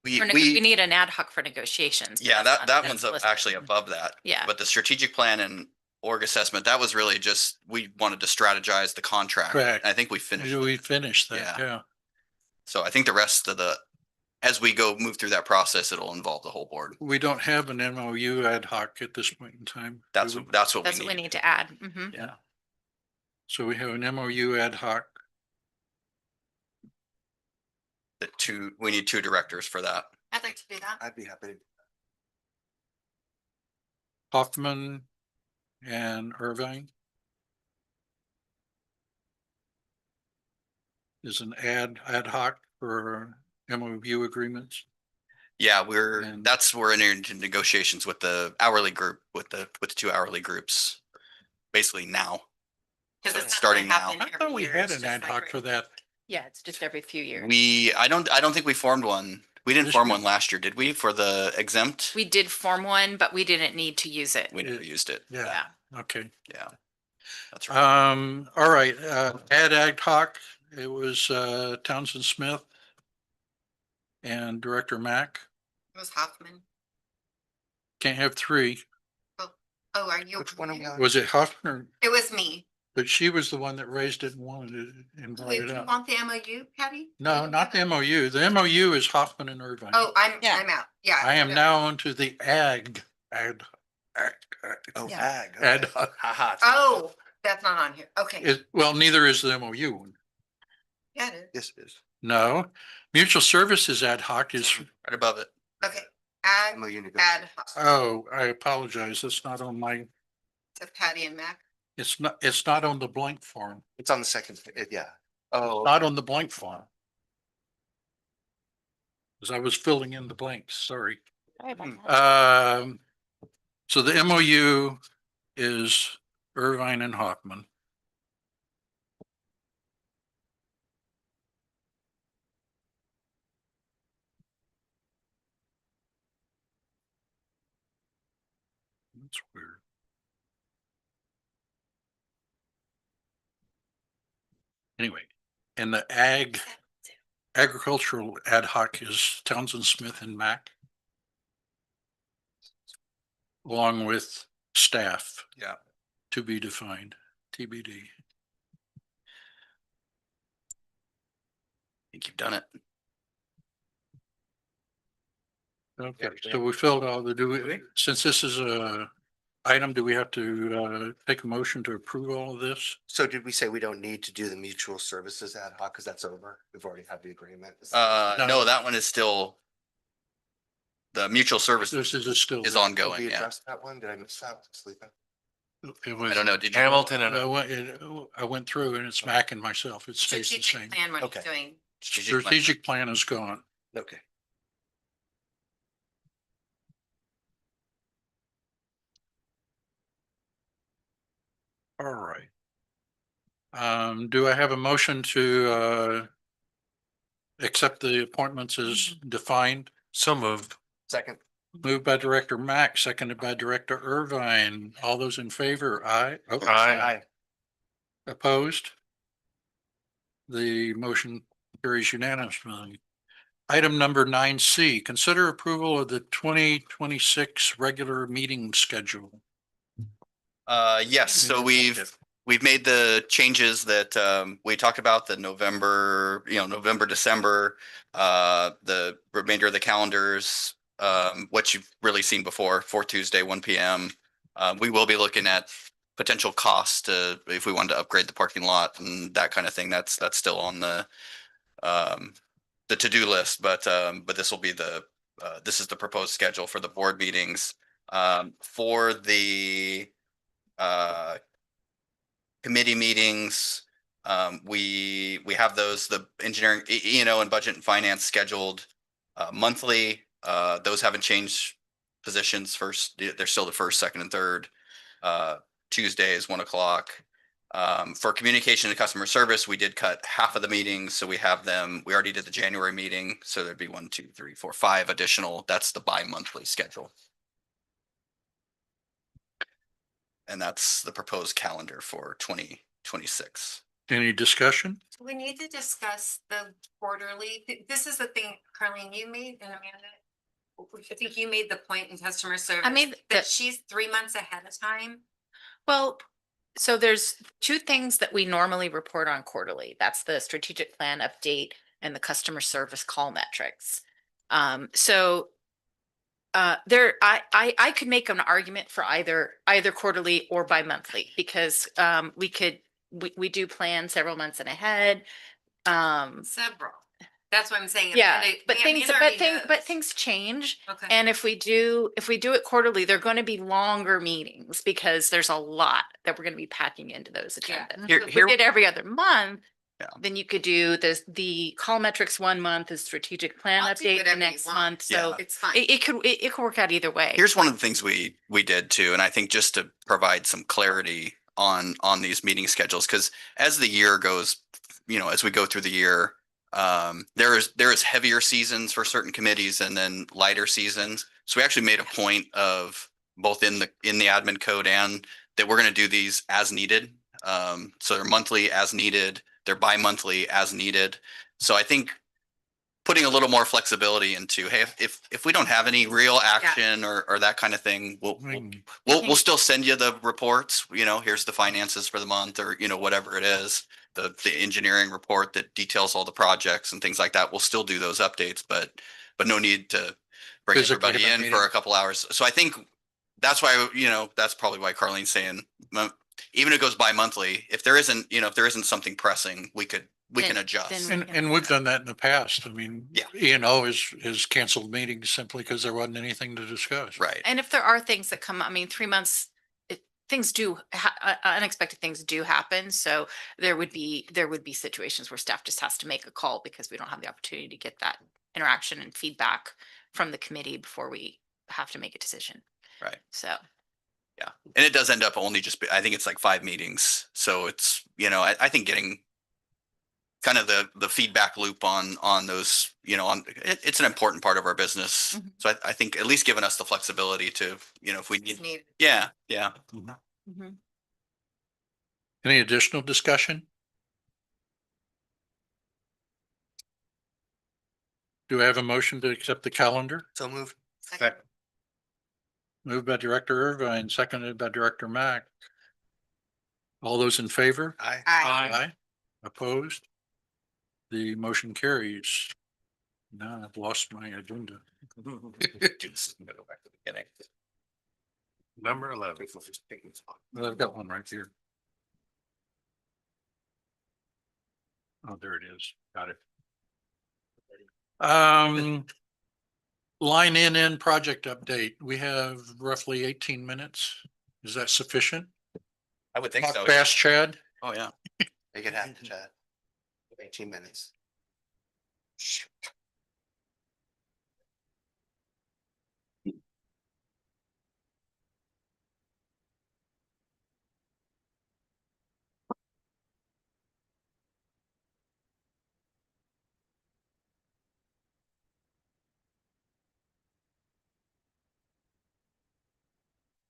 We need an ad hoc for negotiations. Yeah, That's that on one's this up list. actually above that. Yeah. But the strategic plan and org assessment, that was really just, we wanted to strategize the contract. Correct. I think we finished. We finished that, Yeah. yeah. So I think the rest of the, as we go move through that process, it'll involve the whole board. We don't have an MOU ad hoc at this point in time. That's what That's we what we need. need to add. Mhm. Yeah. So we have an MOU ad hoc. We need two directors for that. I'd like to do that. I'd be happy to. Hoffman and Irvine. Is an ad hoc for MOU agreements. Yeah, And- we're into negotiations with the hourly group, with the two hourly groups. Basically now. Because it's not Starting gonna now. happen I every thought we year, had it's an just ad like hoc for that. Yeah, it's just every few years. I don't think we formed one. We didn't This form year? one last year, did we, for the exempt? We did form one, but we didn't need to use it. We never used it. Yeah, okay. Yeah. That's right. All right, ad hoc, it was Townsend Smith and Director Mack. It was Hoffman. Can't have three. Oh, are you? Which one am I? Was it Hoffman or, It was me. but she was the one that raised it and wanted it and brought Wait, it do you up. want the MOU, Patty? No, not the MOU. The MOU is Hoffman and Irvine. Oh, Yeah. I'm out. Yeah. I am now onto the ad Oh, Yeah. ag. ad okay. hoc. Haha. Oh, that's not on here. Okay. Well, neither is the MOU one. Yeah, it is. Yes, it is. No, mutual services ad hoc is, Right above it. Okay. Ag, MOU negotiation. ad hoc oh, I apologize. It's not on my, to Patty and Mac. it's not on the blank form. It's on the second, yeah. Oh, Not on the blank form. Because I was filling in the blanks, sorry. Sorry about that. So the MOU is Irvine and Hoffman. That's weird. Anyway, and the agricultural ad hoc is Townsend Smith and Mac. Along with staff. Yeah. To be defined, TBD. I think you've done it. Okay, so we filled all the, since this is a item, do we have to take a motion to approve all of this? so did we say we don't need to do the mutual services ad hoc because that's over? We've already had the agreement. No. No, that one is still. The mutual services This is still. is Did ongoing, we yeah. address that one? Did I miss that? Sleeping? It was. I don't know, did you? Hamilton and I went through and it's Mac and myself. It stays the same. Strategic plan, what Okay. he's doing. Strategic plan. Strategic plan is gone. Okay. All right. Do I have a motion to accept the appointments as defined? so moved. Second. Moved by Director Mack, seconded by Director Irvine. All those in favor, aye. Oh, Aye. Opposed? The motion carries unanimously. Item number 9C, consider approval of the 2026 regular meeting schedule. Yes, so we've made the changes that we talked about, the November, November, December, the remainder of the calendars, what you've really seen before, fourth Tuesday, 1 PM. We will be looking at potential costs to, if we wanted to upgrade the parking lot and that kind of thing. That's still on the to-do list, but this will be this is the proposed schedule for the board meetings. For the committee meetings, we have those, the engineering, E&O and budget and finance scheduled monthly. Those haven't changed positions. First, they're still the first, second, and third. Tuesdays, 1 o'clock. For communication and customer service, we did cut half of the meetings, so we have them. We already did the January meeting, so there'd be 1, 2, 3, 4, 5 additional. That's the bi-monthly schedule. And that's the proposed calendar for 2026. Any discussion? We need to discuss the quarterly. This is the thing, Carlene, you made, and Amanda, I think you made the point in customer service. made that the- she's 3 months ahead of time. Well, so there's two things that we normally report on quarterly. That's the strategic plan update and the customer service call metrics. I could make an argument for either quarterly or bi-monthly because we do plan several months in ahead. Several. That's what I'm saying. Yeah, Amanda- but Amanda already knows. things change. Okay. And if we do it quarterly, they're going to be longer meetings because there's a lot that we're going to be packing into those Yeah. agendas. Here- If here- we did every other month, Yeah. then you could do the call metrics 1 month, the strategic plan I'll do update the whatever you next want. month. So It's fine. it could work out either way. Here's one of the things we did too, and I think just to provide some clarity on these meeting schedules, because as the year goes, as we go through the year, there is heavier seasons for certain committees and then lighter seasons. So we actually made a point of both in the admin code and that we're going to do these as needed. So they're monthly as needed, they're bi-monthly as needed. So I think putting a little more flexibility into, hey, if we don't have any real action or that kind of thing, we'll still send you the reports. Here's the finances for the month, or whatever it is, the engineering report that details all the projects and things like that. We'll still do those updates, but no need to bring Physically everybody have a in meeting. for a couple hours. So I think that's why that's probably why Carlene's saying, even if it goes bi-monthly, if there isn't something pressing, we can adjust. then- And we've done that in the past. I mean, Yeah. E&O has canceled meetings simply because there wasn't anything to discuss. Right. And if there are things that come, 3 months, things do, unexpected things do happen. So there would be situations where staff just has to make a call because we don't have the opportunity to get that interaction and feedback from the committee before we have to make a decision. Right. So. Yeah. And it does end up only I think it's like 5 meetings. So it's, I think getting kind of the feedback loop on those, it's an important part of our business. Mhm. So I think at least giving us the flexibility to, if we It's need, needed. yeah. Mhm. Any additional discussion? Do I have a motion to accept the calendar? So moved. Second. Moved by Director Irvine, seconded by Director Mack. All those in favor? Aye. Aye. Opposed? The motion carries. Now I've lost my agenda. Go back to the beginning. Number 11. Well, I've got one right here. Oh, there it is. Got it. Line in project update. We have roughly 18 minutes. Is that sufficient? I would think so. Talk fast, Chad. Oh, yeah. Make it happen, Chad. 18 minutes.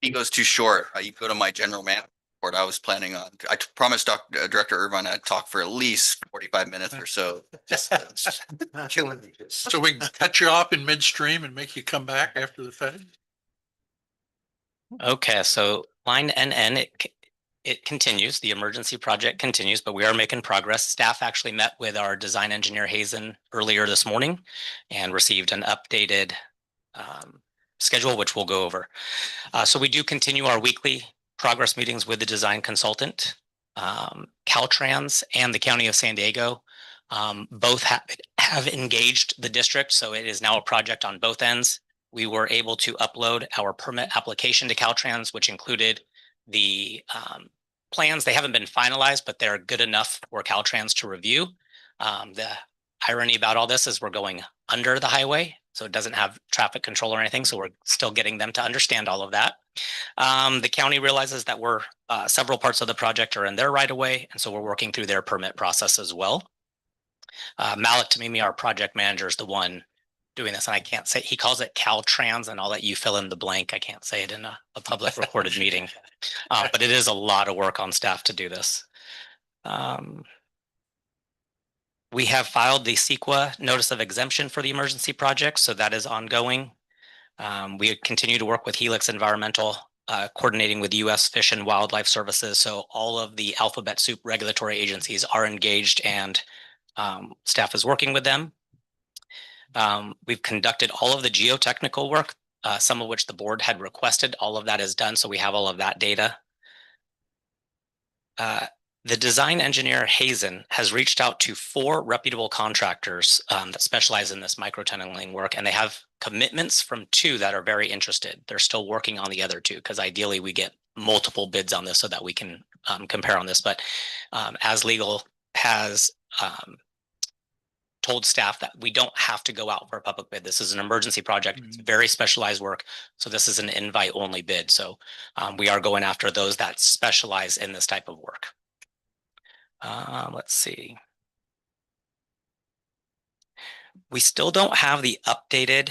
he goes too short. You go to my general man report. I was planning on, promised Director Irvine I'd talk for at least 45 minutes or so. Just Killing me. So we can cut you off in midstream and make you come back after the fact? Okay, so line NN, it continues, the emergency project continues, but we are making progress. Staff actually met with our design engineer Hazen earlier this morning and received an updated schedule, which we'll go over. So we do continue our weekly progress meetings with the design consultant. Caltrans and the County of San Diego both have engaged the district, so it is now a project on both ends. We were able to upload our permit application to Caltrans, which included the plans. They haven't been finalized, but they're good enough for Caltrans to review. The irony about all this is we're going under the highway, so it doesn't have traffic control or anything. So we're still getting them to understand all of that. The county realizes that we're several parts of the project are in their right of way, and so we're working through their permit process as well. Malik Tamimi, our project manager, is the one doing this, and I can't say, he calls it Caltrans, and I'll let you fill in the blank. I can't say it in a public recorded meeting, but it is a lot of work on staff to do this. We have filed the CEQA notice of exemption for the emergency project, so that is ongoing. We continue to work with Helix Environmental, coordinating with U.S. Fish and Wildlife Services, so all of the alphabet soup regulatory agencies are engaged, and staff is working with them. We've conducted all of the geotechnical work, some of which the board had requested. All of that is done, so we have all of that data. The design engineer Hazen has reached out to 4 reputable contractors that specialize in this microtunneling work, and they have commitments from 2 that are very interested. They're still working on the other 2 because ideally we get multiple bids on this so that we can compare on this. But as legal has told staff that we don't have to go out for a public bid. This is an emergency project. It's very specialized work. So this is an invite only bid. So we are going after those that specialize in this type of work. Let's see. We still don't have the updated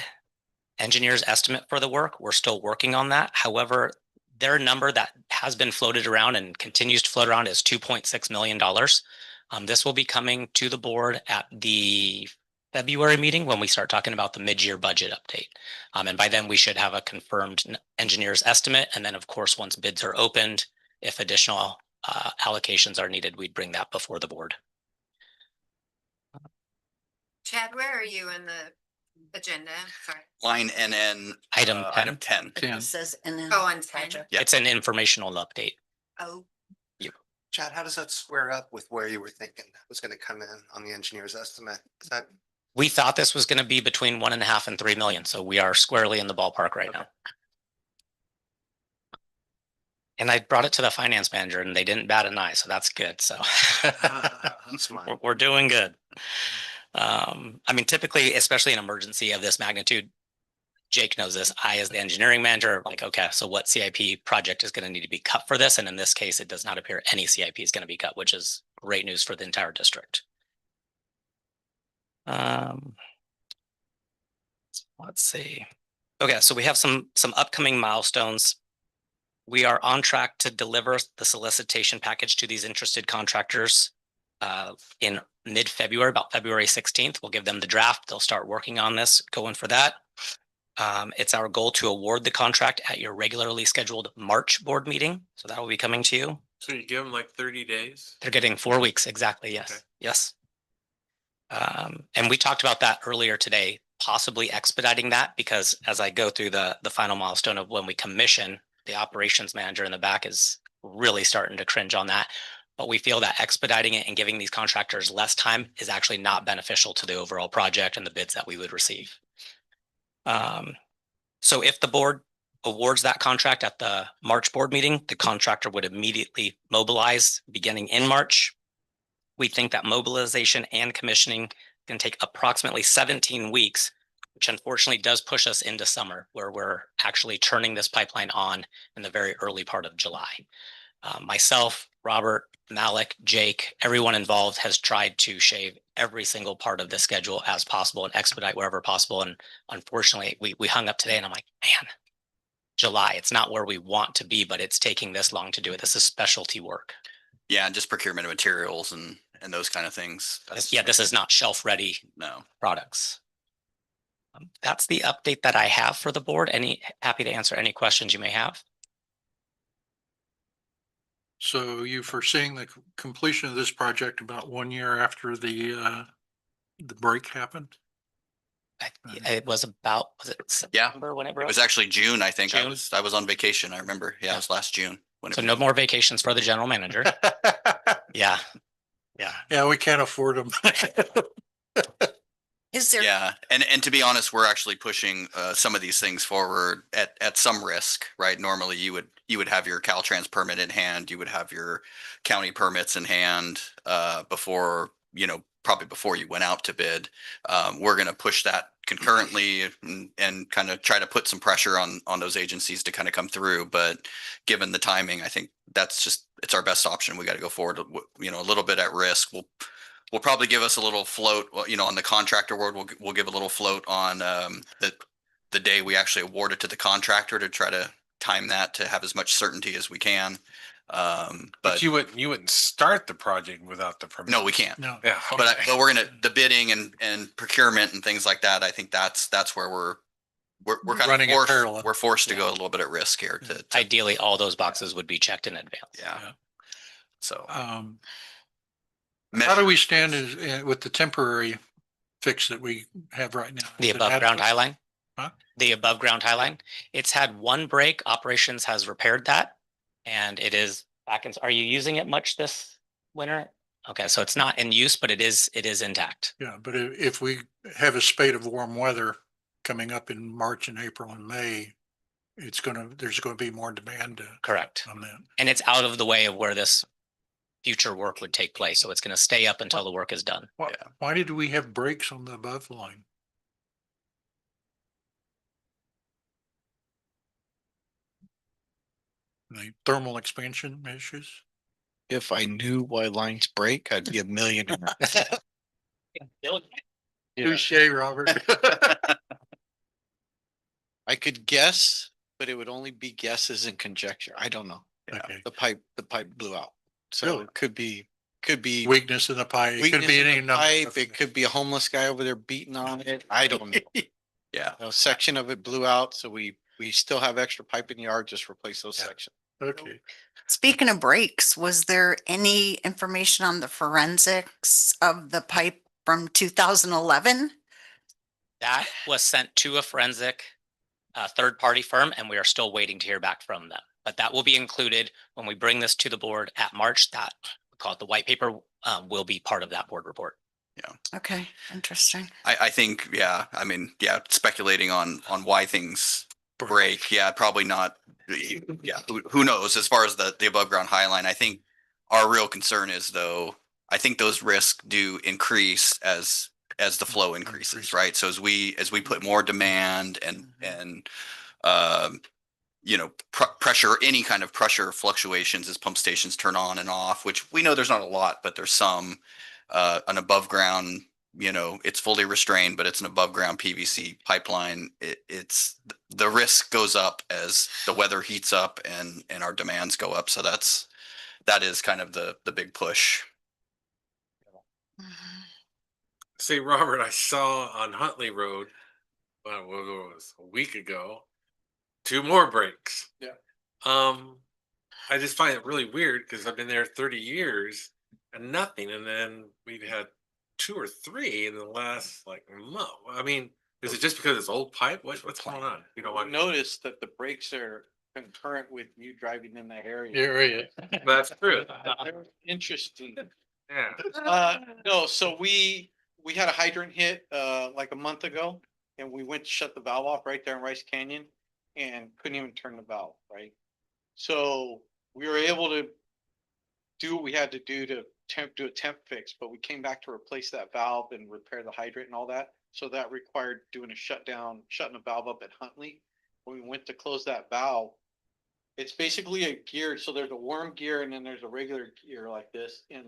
engineer's estimate for the work. We're still working on that. However, their number that has been floated around and continues to float around is $2.6 million. This will be coming to the board at the February meeting when we start talking about the mid-year budget update. And by then we should have a confirmed engineer's estimate. And then of course, once bids are opened, if additional allocations are needed, we'd bring that before the board. Chad, where are you in the agenda? Sorry. line NN. Item 10. Item 10. It says, and then. Oh, on 10. Yeah. It's an informational update. Oh, Chad, how does that square up with where you were thinking that was gonna come in on the engineer's estimate? Is that, We thought this was going to be between 1.5 and 3 million. So we are squarely in the ballpark right now. And I brought it to the finance manager and they didn't bat an eye. So that's good. So that's mine. we're doing good. I mean, typically, especially an emergency of this magnitude, Jake knows this. I, as the engineering manager, like, okay, so what CIP project is going to need to be cut for this? And in this case, it does not appear any CIP is going to be cut, which is great news for the entire district. Let's see. Okay, so we have some upcoming milestones. We are on track to deliver the solicitation package to these interested contractors in mid-February, about February 16th. We'll give them the draft. They'll start working on this, going for that. It's our goal to award the contract at your regularly scheduled March board meeting. So that will be coming to you. So you give them like 30 days? They're getting 4 weeks. Exactly. Yes. Okay. Yes. And we talked about that earlier today, possibly expediting that, because as I go through the final milestone of when we commission, the operations manager in the back is really starting to cringe on that. But we feel that expediting it and giving these contractors less time is actually not beneficial to the overall project and the bids that we would receive. So if the board awards that contract at the March board meeting, the contractor would immediately mobilize beginning in March. We think that mobilization and commissioning can take approximately 17 weeks, which unfortunately does push us into summer, where we're actually turning this pipeline on in the very early part of July. Myself, Robert, Malik, Jake, everyone involved has tried to shave every single part of the schedule as possible and expedite wherever possible. And unfortunately, we hung up today and I'm like, man, July. It's not where we want to be, but it's taking this long to do it. This is specialty work. Yeah, and just procurement of materials and those kind of things. Yeah, this is not shelf ready No. products. That's the update that I have for the board. Happy to answer any questions you may have. So you foreseeing the completion of this project about 1 year after the break happened? It was about, was it Yeah. September when it It broke? was actually June, I think. June. I was on vacation. I remember. Yeah, Yeah. it was last June. When it So no more vacations for the general manager. Yeah. Yeah. Yeah, we can't afford them. Is there, Yeah, and to be honest, we're actually pushing some of these things forward at some risk, right? Normally, you would have your Caltrans permit in hand, you would have your county permits in hand before, probably before you went out to bid. We're going to push that concurrently and kind of try to put some pressure on those agencies to kind of come through. But given the timing, I think it's our best option. We got to go forward, a little bit at risk. We'll probably give us a little float, on the contractor award, we'll give a little float on the day we actually award it to the contractor to try to time that to have as much certainty as we can. But you wouldn't start the project without the permit. No, we can't. No. Yeah. But we're the bidding and procurement and things like that. I think that's where we're kind Running of it forced. parallel. We're forced to go Yeah. a little bit at risk here to Ideally, all those boxes would be checked in advance. yeah. So How do we stand with the temporary fix that we have right now? The Is it above ground adequate? high line? Huh? The above ground high line. It's had one break. Operations has repaired that. And it is back in. Are you using it much this winter? Okay, so it's not in use, but it is intact. Yeah, but if we have a spate of warm weather coming up in March and April and May, there's gonna be more demand Correct. on that. And it's out of the way of where this future work would take place. So it's going to stay up until the work is done. Why did we have brakes on the above line? The thermal expansion issues? If I knew why lines break, I'd be a millionaire. Yeah. Touche, Robert. I could guess, but it would only be guesses and conjecture. I don't know. Okay. The pipe blew out. So Really? it could be Weakness in the pipe. It could weakness be in any the number. pipe. of It could be a homeless guy over there beating on it. I don't know. Yeah. A section of it blew out, so we still have extra pipe in the yard, just replace those Yeah. sections. Okay. speaking of breaks, was there any information on the forensics of the pipe from 2011? That was sent to a forensic third-party firm, and we are still waiting to hear back from them. But that will be included when we bring this to the board at March. That we call it the white paper will be part of that board report. Okay, interesting. I think, yeah, I mean, yeah, speculating on why things break. Yeah, probably not. Yeah, who knows? As far as the above ground high line, I think our real concern is, though, I think those risks do increase as the flow increases, right? So as we put more demand and pressure, any kind of pressure fluctuations as pump stations turn on and off, which we know there's not a lot, but there's some. An above ground, it's fully restrained, but it's an above ground PVC pipeline. It's the risk goes up as the weather heats up and our demands go up. So that is kind of the big push. See, Robert, I saw on Huntley Road, well, it was a week ago, 2 more breaks. Yeah. I just find it really weird because I've been there 30 years and nothing. And then we've had 2 or 3 in the last month. I mean, is it just because it's old pipe? What's going on? You know what? Notice that the brakes are concurrent with you driving in that area. Area. That's true. They're interesting. Yeah. No, so we had a hydrant hit like a month ago, and we went to shut the valve off right there in Rice Canyon and couldn't even turn the valve, right? So we were able to do what we had to do to do a temp fix, but we came back to replace that valve and repair the hydrant and all that. So that required doing a shutting the valve up at Huntley. When we went to close that valve, it's basically a gear. So there's a worm gear and then there's a regular gear like this. And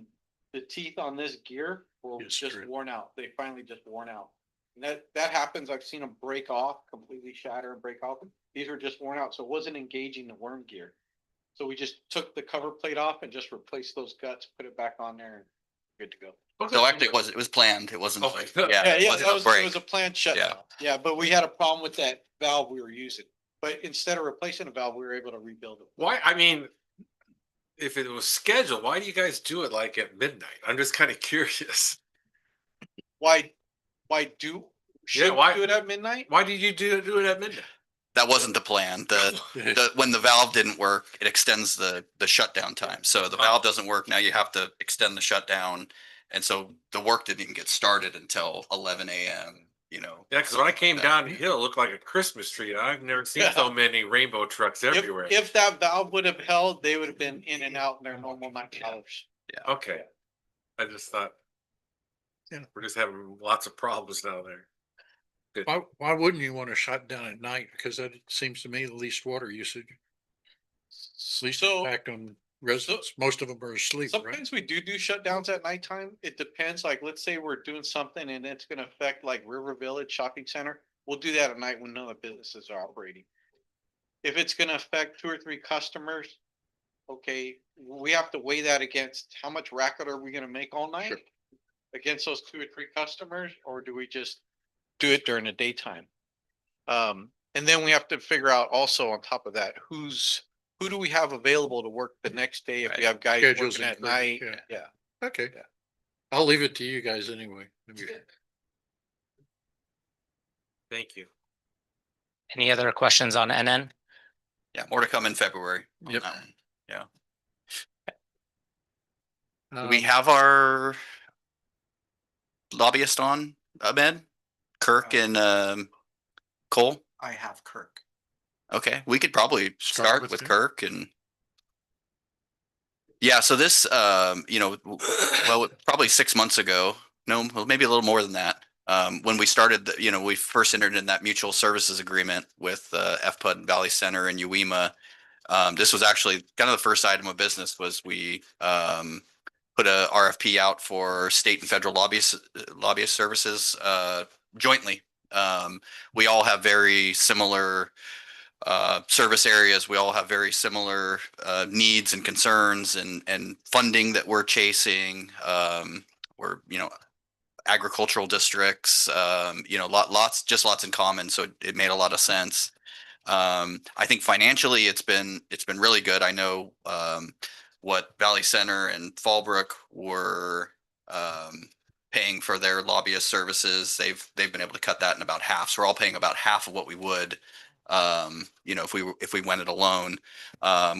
the teeth on this gear were Yes, just true. worn out. They finally just worn out. And that happens. I've seen them break off, completely shatter and break off. These were just worn out, so it wasn't engaging the worm gear. So we just took the cover plate off and just replaced those guts, put it back on there, and good to go. So actually it was planned. It wasn't Okay. like, Yeah, it yeah, wasn't that a was, it break. was a planned shutdown. Yeah, but we had a problem with that valve we were using. But instead of replacing a valve, we were able to rebuild it. Why, I mean, if it was scheduled, why do you guys do it like at midnight? I'm just kind of curious. Why should we why- do it at midnight? Why did you do it at midnight? That wasn't the plan. When the valve didn't work, it extends the shutdown time. So the valve doesn't work. Now you have to extend the shutdown. And so the work didn't even get started until 11 a.m., you know. Yeah, because when I came down the hill, it looked like a Christmas tree. I've never seen so many rainbow trucks everywhere. If that valve would have held, they would have been in and out in their normal 9 hours. Okay. I just thought. Yeah. We're just having lots of problems down there. Why wouldn't you want to shut down at night? Because that seems to me the least water usage. Least So- impact on residents. Most of them are asleep, right? Sometimes we do shutdowns at nighttime. It depends. Like, let's say we're doing something and it's gonna affect like River Village Shopping Center. We'll do that at night when none of the businesses are operating. If it's gonna affect 2 or 3 customers, okay, we have to weigh that against how much racket are we gonna make all night? Sure. Against those 2 or 3 customers, or do we just do it during the daytime? And then we have to figure out also on top of that, who do we have available to work the next day if we have guys Schedules working at and night? crews, yeah. Yeah. Okay. Yeah. I'll leave it to you guys anyway. Thank you. Any other questions on NN? Yeah, more to come in February. on Yep. that one. Yeah. Do Um, we have our lobbyist on, Ahmed, Kirk and Cole? I have Kirk. Okay, we could probably start with with him. Kirk and. Yeah, so this, well, probably 6 months ago, no, well, maybe a little more than that. When we started, we first entered in that mutual services agreement with FPUD, Valley Center and UEMA. This was actually kind of the first item of business was we put a RFP out for state and federal lobbyist services jointly. We all have very similar service areas. We all have very similar needs and concerns and funding that we're chasing. We're, agricultural districts, lots in common. So it made a lot of sense. I think financially it's been really good. I know what Valley Center and Fallbrook were paying for their lobbyist services. They've been able to cut that in about half. So we're all paying about half of what we would if we went it alone.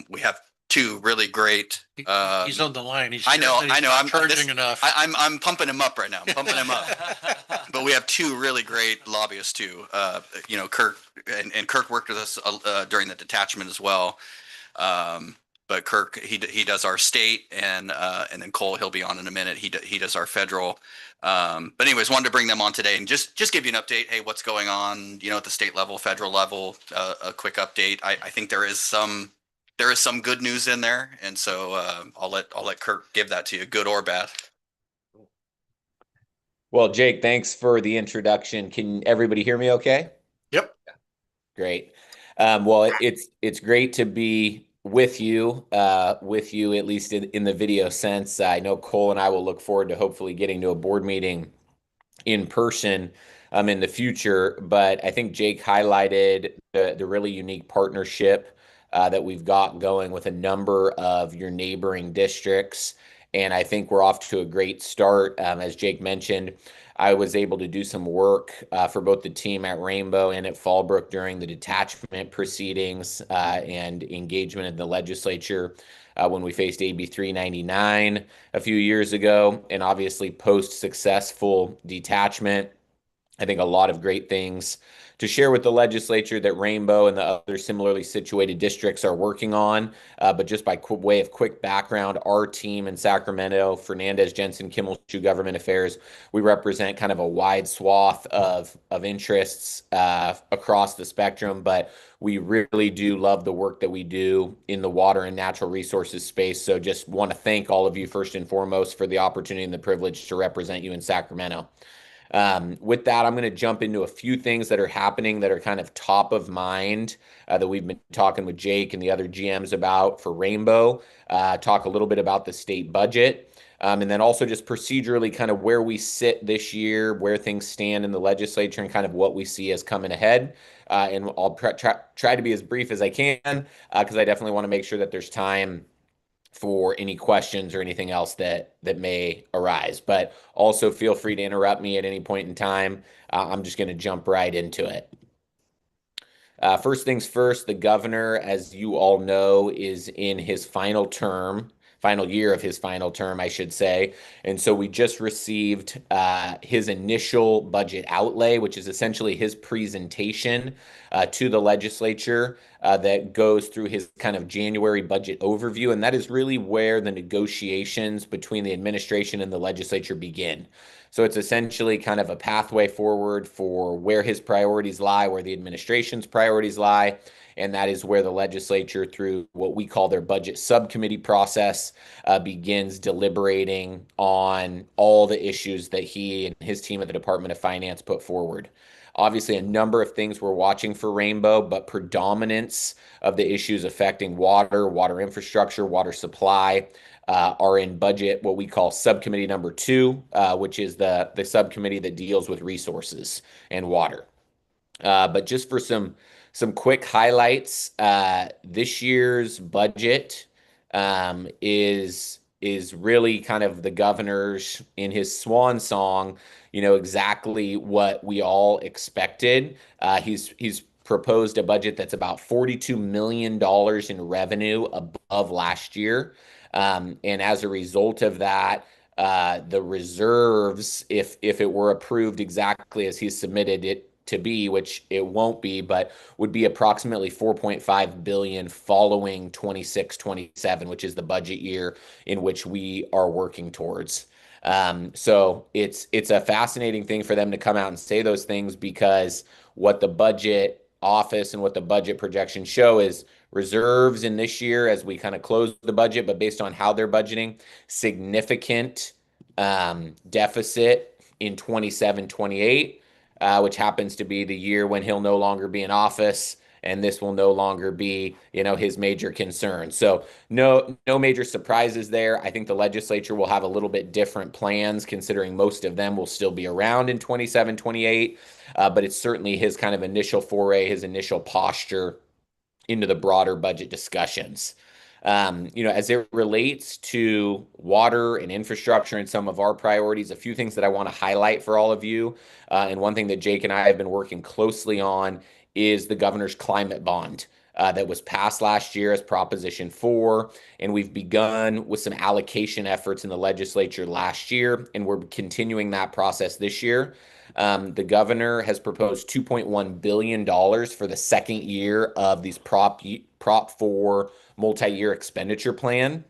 We have 2 really great. He's on the line. I know. I'm charging enough. I'm pumping him up right now. I'm pumping him up. But we have 2 really great lobbyists too. Kirk and Kirk worked with us during the detachment as well. But Kirk, he does our state and then Cole, he'll be on in a minute. He does our federal. But anyways, wanted to bring them on today and just give you an update. Hey, what's going on? At the state level, federal level. A quick update. I think there is some good news in there, and so I'll let Kirk give that to you, good or bad. Well, Jake, thanks for the introduction. Can everybody hear me okay? Yep. Great. Well, it's great to be with you at least in the video sense. I know Cole and I will look forward to hopefully getting to a board meeting in person in the future. But I think Jake highlighted the really unique partnership that we've got going with a number of your neighboring districts. And I think we're off to a great start. As Jake mentioned, I was able to do some work for both the team at Rainbow and at Fallbrook during the detachment proceedings and engagement in the legislature when we faced AB 399 a few years ago. And obviously post-successful detachment, I think a lot of great things to share with the legislature that Rainbow and the other similarly situated districts are working on. But just by way of quick background, our team in Sacramento, Fernandez, Jensen, Kimmel, Government Affairs, we represent kind of a wide swath of interests across the spectrum, but we really do love the work that we do in the water and natural resources space. So just want to thank all of you first and foremost for the opportunity and the privilege to represent you in Sacramento. With that, I'm going to jump into a few things that are happening that are kind of top of mind that we've been talking with Jake and the other GMs about for Rainbow. Talk a little bit about the state budget. And then also just procedurally kind of where we sit this year, where things stand in the legislature, and kind of what we see as coming ahead. And I'll try to be as brief as I can because I definitely want to make sure that there's time for any questions or anything else that may arise. But also feel free to interrupt me at any point in time. I'm just going to jump right into it. First things first, the governor, as you all know, is in his final year of his final term, I should say. And so we just received his initial budget outlay, which is essentially his presentation to the legislature that goes through his kind of January budget overview. And that is really where the negotiations between the administration and the legislature begin. So it's essentially kind of a pathway forward for where his priorities lie, where the administration's priorities lie. And that is where the legislature, through what we call their budget subcommittee process, begins deliberating on all the issues that he and his team at the Department of Finance put forward. Obviously, a number of things we're watching for Rainbow, but predominance of the issues affecting water infrastructure, water supply are in budget, what we call subcommittee number 2, which is the subcommittee that deals with resources and water. But just for some quick highlights, this year's budget is really kind of the governor's, in his swan song, exactly what we all expected. He's proposed a budget that's about $42 million in revenue above last year. And as a result of that, the reserves, if it were approved exactly as he's submitted it to be, which it won't be, but would be approximately $4.5 billion following 26-27, which is the budget year in which we are working towards. So it's a fascinating thing for them to come out and say those things, because what the budget office and what the budget projections show is reserves in this year as we kind of close the budget, but based on how they're budgeting, significant deficit in 27-28, which happens to be the year when he'll no longer be in office, and this will no longer be, his major concern. So no major surprises there. I think the legislature will have a little bit different plans, considering most of them will still be around in 27-28. But it's certainly his kind of initial foray, his initial posture into the broader budget discussions. As it relates to water and infrastructure and some of our priorities, a few things that I want to highlight for all of you. And one thing that Jake and I have been working closely on is the governor's climate bond that was passed last year as Proposition 4. And we've begun with some allocation efforts in the legislature last year, and we're continuing that process this year. The governor has proposed $2.1 billion for the second year of these Prop 4 multi-year expenditure plan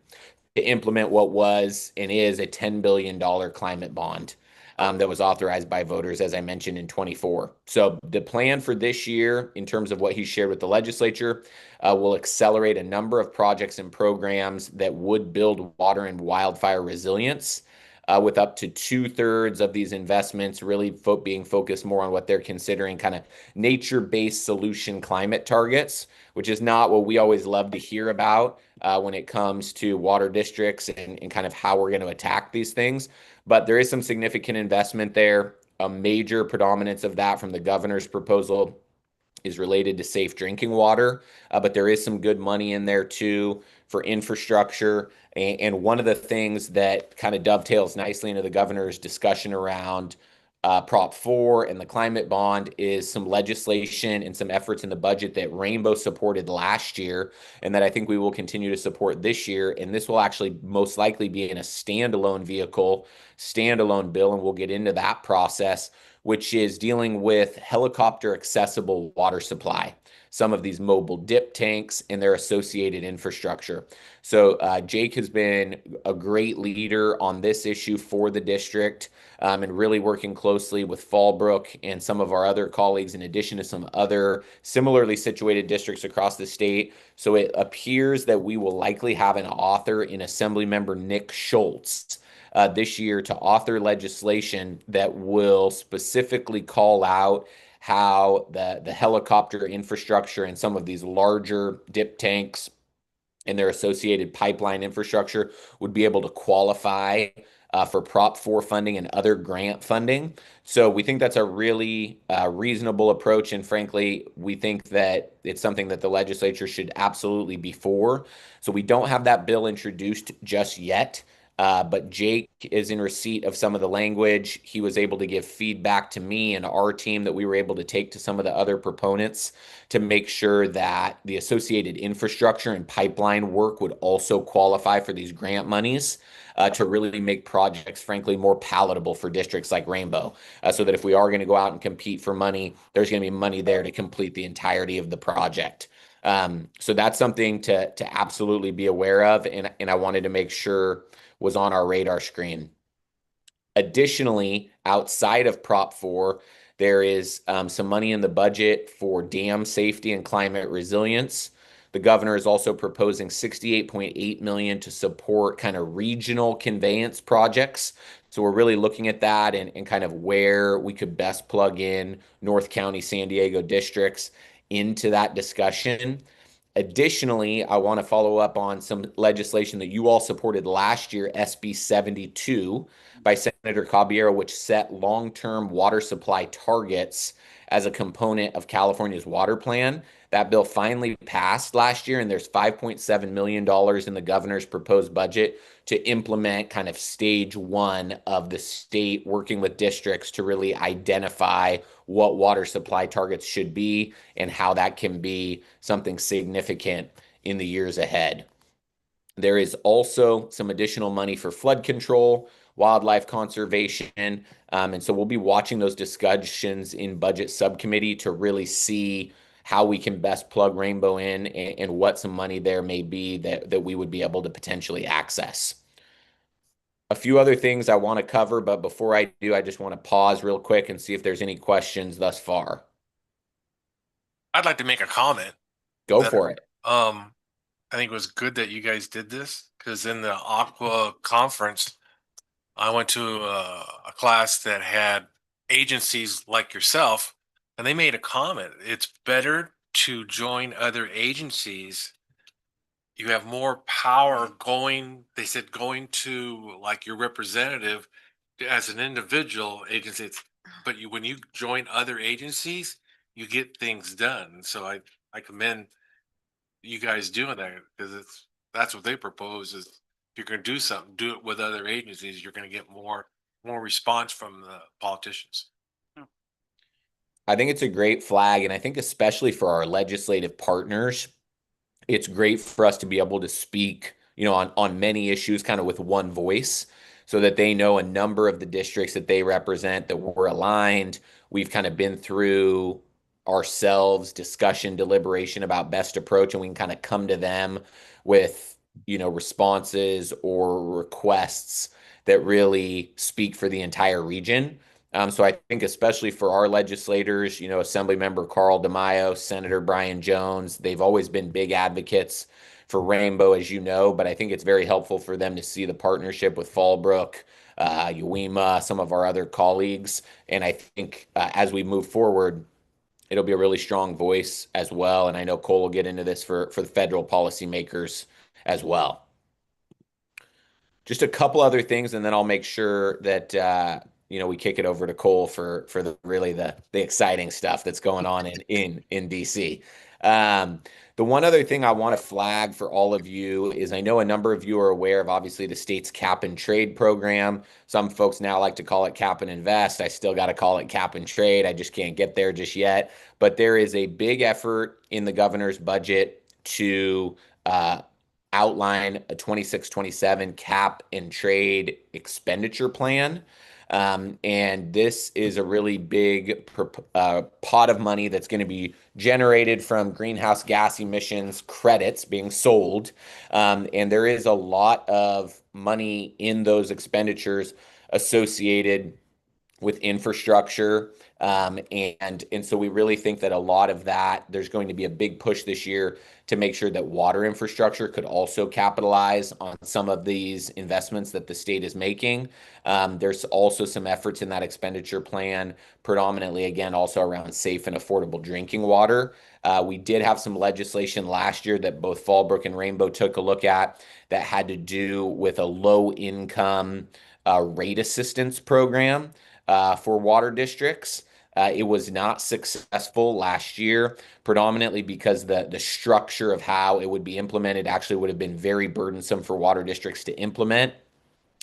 to implement what was and is a $10 billion climate bond that was authorized by voters, as I mentioned, in 24. So the plan for this year, in terms of what he shared with the legislature, will accelerate a number of projects and programs that would build water and wildfire resilience, with up to 2/3 of these investments really being focused more on what they're considering kind of nature-based solution climate targets, which is not what we always love to hear about when it comes to water districts and kind of how we're going to attack these things. But there is some significant investment there. A major predominance of that from the governor's proposal is related to safe drinking water, but there is some good money in there too for infrastructure. And one of the things that kind of dovetails nicely into the governor's discussion around Prop 4 and the climate bond is some legislation and some efforts in the budget that Rainbow supported last year, and that I think we will continue to support this year. And this will actually most likely be in a standalone bill, and we'll get into that process, which is dealing with helicopter accessible water supply, some of these mobile dip tanks and their associated infrastructure. So Jake has been a great leader on this issue for the district, and really working closely with Fallbrook and some of our other colleagues, in addition to some other similarly situated districts across the state. So it appears that we will likely have an author in Assemblymember Nick Schultz, this year to author legislation that will specifically call out how the helicopter infrastructure and some of these larger dip tanks and their associated pipeline infrastructure would be able to qualify for Prop 4 funding and other grant funding. So we think that's a really reasonable approach. And frankly, we think that it's something that the legislature should absolutely be for. So we don't have that bill introduced just yet. But Jake is in receipt of some of the language. He was able to give feedback to me and our team that we were able to take to some of the other proponents to make sure that the associated infrastructure and pipeline work would also qualify for these grant monies to really make projects, frankly, more palatable for districts like Rainbow. So that if we are going to go out and compete for money, there's going to be money there to complete the entirety of the project. So that's something to absolutely be aware of. And I wanted to make sure was on our radar screen. Additionally, outside of Prop 4, there is some money in the budget for dam safety and climate resilience. The governor is also proposing $68.8 million to support kind of regional conveyance projects. So we're really looking at that and kind of where we could best plug in North County, San Diego districts into that discussion. Additionally, I want to follow up on some legislation that you all supported last year, SB 72 by Senator Caballero, which set long-term water supply targets as a component of California's water plan. That bill finally passed last year, and there's $5.7 million in the governor's proposed budget to implement kind of stage 1 of the state working with districts to really identify what water supply targets should be and how that can be something significant in the years ahead. There is also some additional money for flood control, wildlife conservation, and so we'll be watching those discussions in budget subcommittee to really see how we can best plug Rainbow in and what some money there may be that we would be able to potentially access. A few other things I want to cover, but before I do, I just want to pause real quick and see if there's any questions thus far. I'd like to make a comment. Go for it. I think it was good that you guys did this because in the Aqua conference, I went to a class that had agencies like yourself, and they made a comment. It's better to join other agencies. You have more power going, they said, going to like your representative as an individual agency. But when you join other agencies, you get things done. So I commend you guys doing that because that's what they propose is if you're going to do something, do it with other agencies. You're going to get more response from the politicians. I think it's a great flag, and I think especially for our legislative partners, it's great for us to be able to speak, on many issues kind of with one voice so that they know a number of the districts that they represent, that we're aligned. We've kind of been through ourselves discussion, deliberation about best approach, and we can kind of come to them with, responses or requests that really speak for the entire region. So I think especially for our legislators, Assemblymember Carl DeMaio, Senator Brian Jones, they've always been big advocates for Rainbow, as you know, but I think it's very helpful for them to see the partnership with Fallbrook, Uwima, some of our other colleagues. And I think as we move forward, it'll be a really strong voice as well. And I know Cole will get into this for the federal policymakers as well. Just a couple other things, and then I'll make sure that we kick it over to Cole for the exciting stuff that's going on in DC. The one other thing I want to flag for all of you is I know a number of you are aware of obviously the state's cap and trade program. Some folks now like to call it cap and invest. I still got to call it cap and trade. I just can't get there just yet. But there is a big effort in the governor's budget to outline a 26-27 cap and trade expenditure plan. And this is a really big pot of money that's going to be generated from greenhouse gas emissions credits being sold. And there is a lot of money in those expenditures associated with infrastructure And so we really think that a lot of that, there's going to be a big push this year to make sure that water infrastructure could also capitalize on some of these investments that the state is making. There's also some efforts in that expenditure plan, predominantly, again, also around safe and affordable drinking water. We did have some legislation last year that both Fallbrook and Rainbow took a look at that had to do with a low-income rate assistance program for water districts. It was not successful last year, predominantly because the structure of how it would be implemented actually would have been very burdensome for water districts to implement.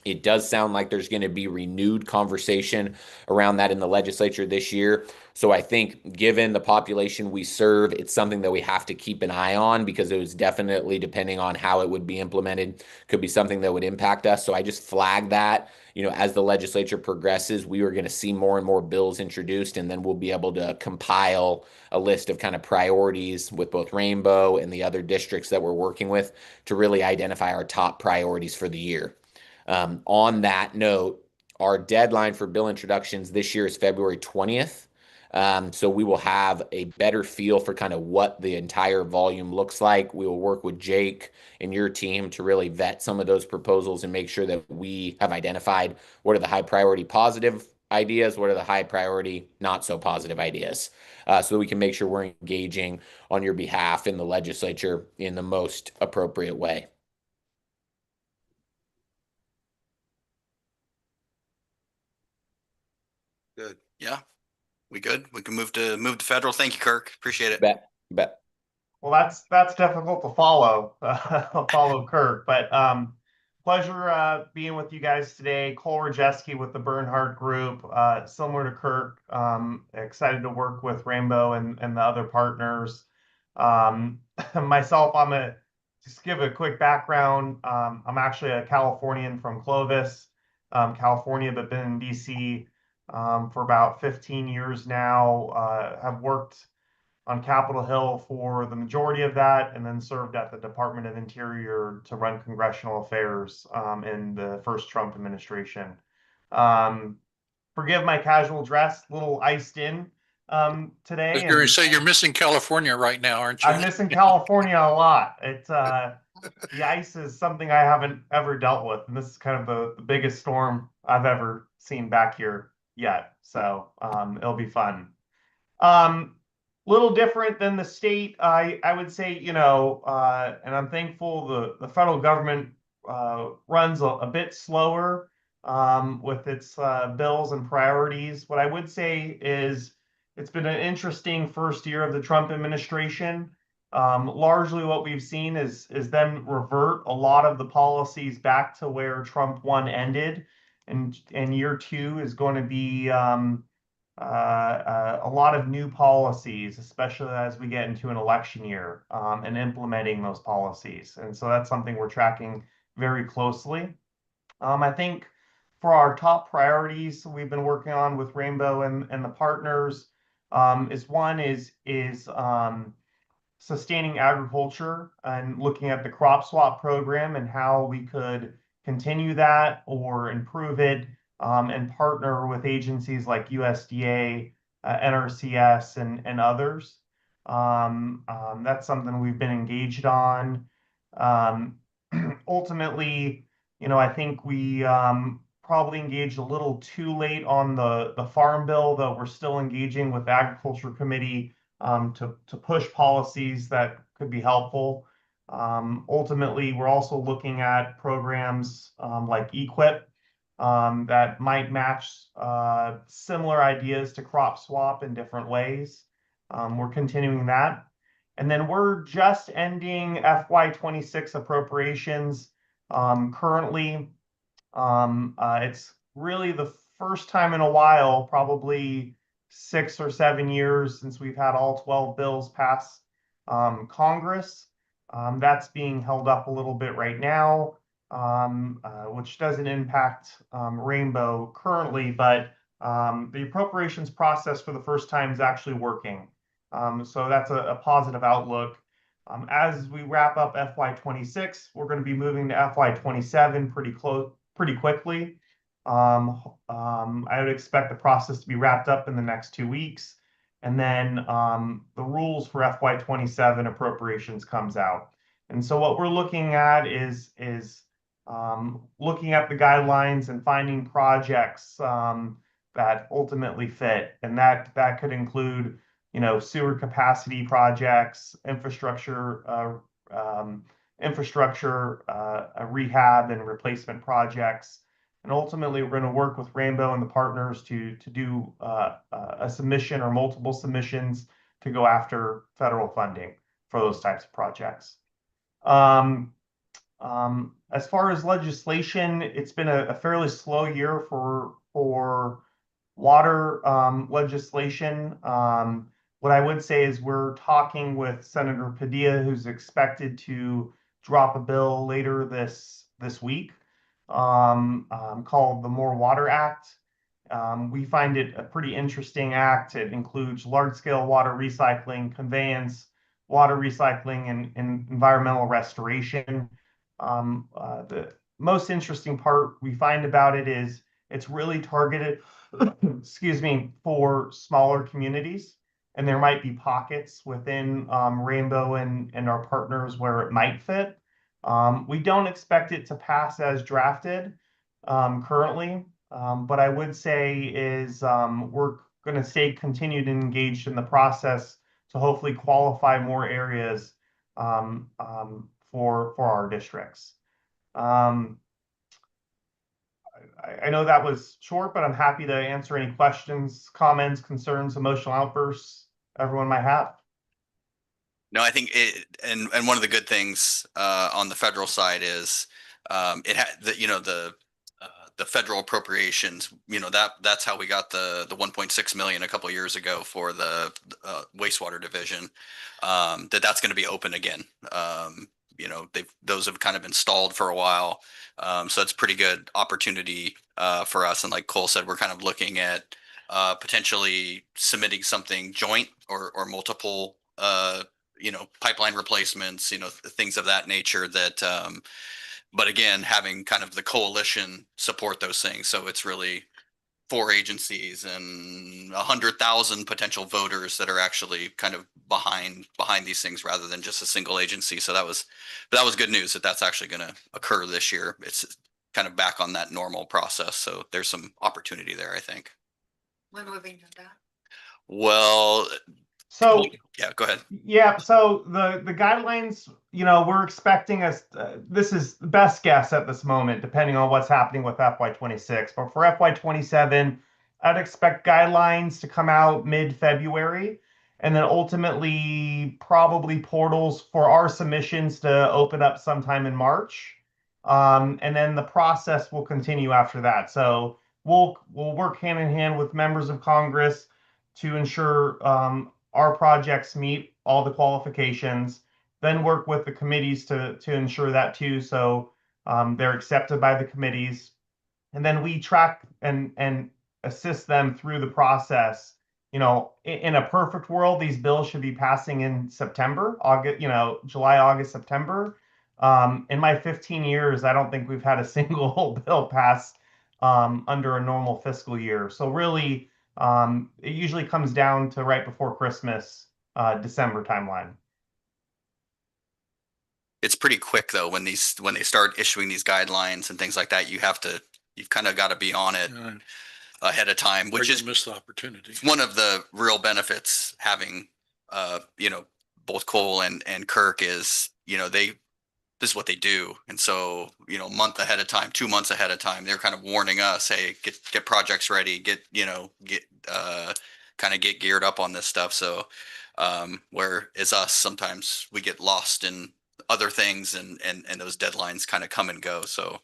It does sound like there's going to be renewed conversation around that in the legislature this year. So I think given the population we serve, it's something that we have to keep an eye on, because it was definitely, depending on how it would be implemented, could be something that would impact us. So I just flag that, as the legislature progresses, we are going to see more and more bills introduced, and then we'll be able to compile a list of kind of priorities with both Rainbow and the other districts that we're working with to really identify our top priorities for the year. On that note, our deadline for bill introductions this year is February 20th. So we will have a better feel for kind of what the entire volume looks like. We will work with Jake and your team to really vet some of those proposals and make sure that we have identified what are the high priority positive ideas, what are the high priority not so positive ideas, so that we can make sure we're engaging on your behalf in the legislature in the most appropriate way. Good. Yeah. We good? We can move to federal. Thank you, Kirk. Appreciate it. Bet. Well, that's difficult to follow, follow Kirk, but pleasure being with you guys today. Cole Rajeski with the Bernhardt Group, similar to Kirk, excited to work with Rainbow and the other partners. Myself, just give a quick background. I'm actually a Californian from Clovis, California, but been in DC for about 15 years now. Have worked on Capitol Hill for the majority of that, and then served at the Department of Interior to run congressional affairs in the first Trump administration. Forgive my casual dress, a little iced in today. I was going to say, you're missing California right now, aren't you? I'm missing California a lot. It's the ice is something I haven't ever dealt with, and this is kind of the biggest storm I've ever seen back here yet. So it'll be fun. Little different than the state, I would say, and I'm thankful the federal government runs a bit slower with its bills and priorities. What I would say is it's been an interesting first year of the Trump administration. Largely what we've seen is them revert a lot of the policies back to where Trump 1 ended. And year 2 is going to be a lot of new policies, especially as we get into an election year, and implementing those policies. And so that's something we're tracking very closely. I think for our top priorities we've been working on with Rainbow and the partners, is sustaining agriculture and looking at the crop swap program and how we could continue that or improve it, and partner with agencies like USDA, NRCS, and others. That's something we've been engaged on. Ultimately, I think we probably engaged a little too late on the Farm Bill, though we're still engaging with the Agriculture Committee to push policies that could be helpful. Ultimately, we're also looking at programs like EQIP that might match similar ideas to crop swap in different ways. We're continuing that. And then we're just ending FY26 appropriations currently. It's really the first time in a while, probably 6 or 7 years, since we've had all 12 bills pass Congress. That's being held up a little bit right now, which doesn't impact Rainbow currently, but the appropriations process for the first time is actually working. So that's a positive outlook. As we wrap up FY26, we're going to be moving to FY27 pretty quickly. I would expect the process to be wrapped up in the next 2 weeks. And then the rules for FY27 appropriations comes out. And so what we're looking at is looking at the guidelines and finding projects that ultimately fit. And that could include, sewer capacity projects, infrastructure rehab and replacement projects. And ultimately, we're going to work with Rainbow and the partners to do a submission or multiple submissions to go after federal funding for those types of projects. As far as legislation, it's been a fairly slow year for water legislation. What I would say is we're talking with Senator Padilla, who's expected to drop a bill later this week called the More Water Act. We find it a pretty interesting act. It includes large-scale water recycling, conveyance, water recycling, and environmental restoration. The most interesting part we find about it is it's really targeted, excuse me, for smaller communities. And there might be pockets within Rainbow and our partners where it might fit. We don't expect it to pass as drafted currently, but I would say is we're going to stay continued and engaged in the process to hopefully qualify more areas for our districts. I know that was short, but I'm happy to answer any questions, comments, concerns, emotional outbursts everyone might have. No, I think and one of the good things on the federal side is it had the federal appropriations. That's how we got the 1.6 million a couple of years ago for the wastewater division. That's going to be open again. Those have kind of been stalled for a while, so it's pretty good opportunity for us. And like Cole said, we're kind of looking at potentially submitting something joint or multiple pipeline replacements, things of that nature that, but again, having kind of the coalition support those things. So it's really 4 agencies and 100,000 potential voters that are actually kind of behind these things rather than just a single agency. So that was good news that that's actually going to occur this year. It's kind of back on that normal process. So there's some opportunity there, I think. When will we know that? Well, so yeah, go ahead. Yeah, so the guidelines, we're expecting this is the best guess at this moment, depending on what's happening with FY26. But for FY27, I'd expect guidelines to come out mid-February, and then ultimately probably portals for our submissions to open up sometime in March. And then the process will continue after that. So we'll work hand in hand with members of Congress to ensure our projects meet all the qualifications, then work with the committees to ensure that too. So they're accepted by the committees. And then we track and assist them through the process. In a perfect world, these bills should be passing in September, August, July, August, September. In my 15 years, I don't think we've had a single bill pass under a normal fiscal year. So really, it usually comes down to right before Christmas, December timeline. It's pretty quick though when they start issuing these guidelines and things like that. You've kind of got to be on it ahead of time, which is missed the opportunity. One of the real benefits having both Cole and Kirk is this is what they do. And so, a month ahead of time, 2 months ahead of time, they're kind of warning us, hey, get projects ready, get geared up on this stuff. So, whereas us, sometimes we get lost in other things and those deadlines kind of come and go. So,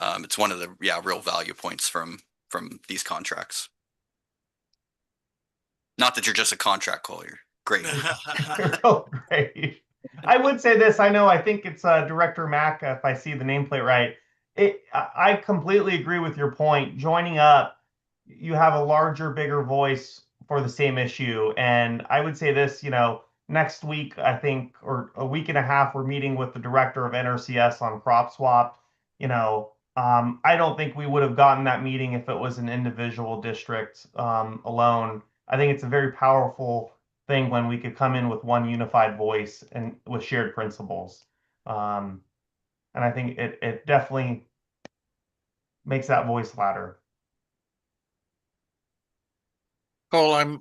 it's one of the real value points from these contracts. Not that you're just a contract, Cole, you're great. Oh, great. I would say this. I think it's Director Mack, if I see the nameplate right. I completely agree with your point. Joining up, you have a larger, bigger voice for the same issue. And I would say this, next week, I think, or a week and a half, we're meeting with the director of NRCS on crop swap. I don't think we would have gotten that meeting if it was an individual district alone. I think it's a very powerful thing when we could come in with one unified voice and with shared principles. And I think it definitely makes that voice louder. Cole,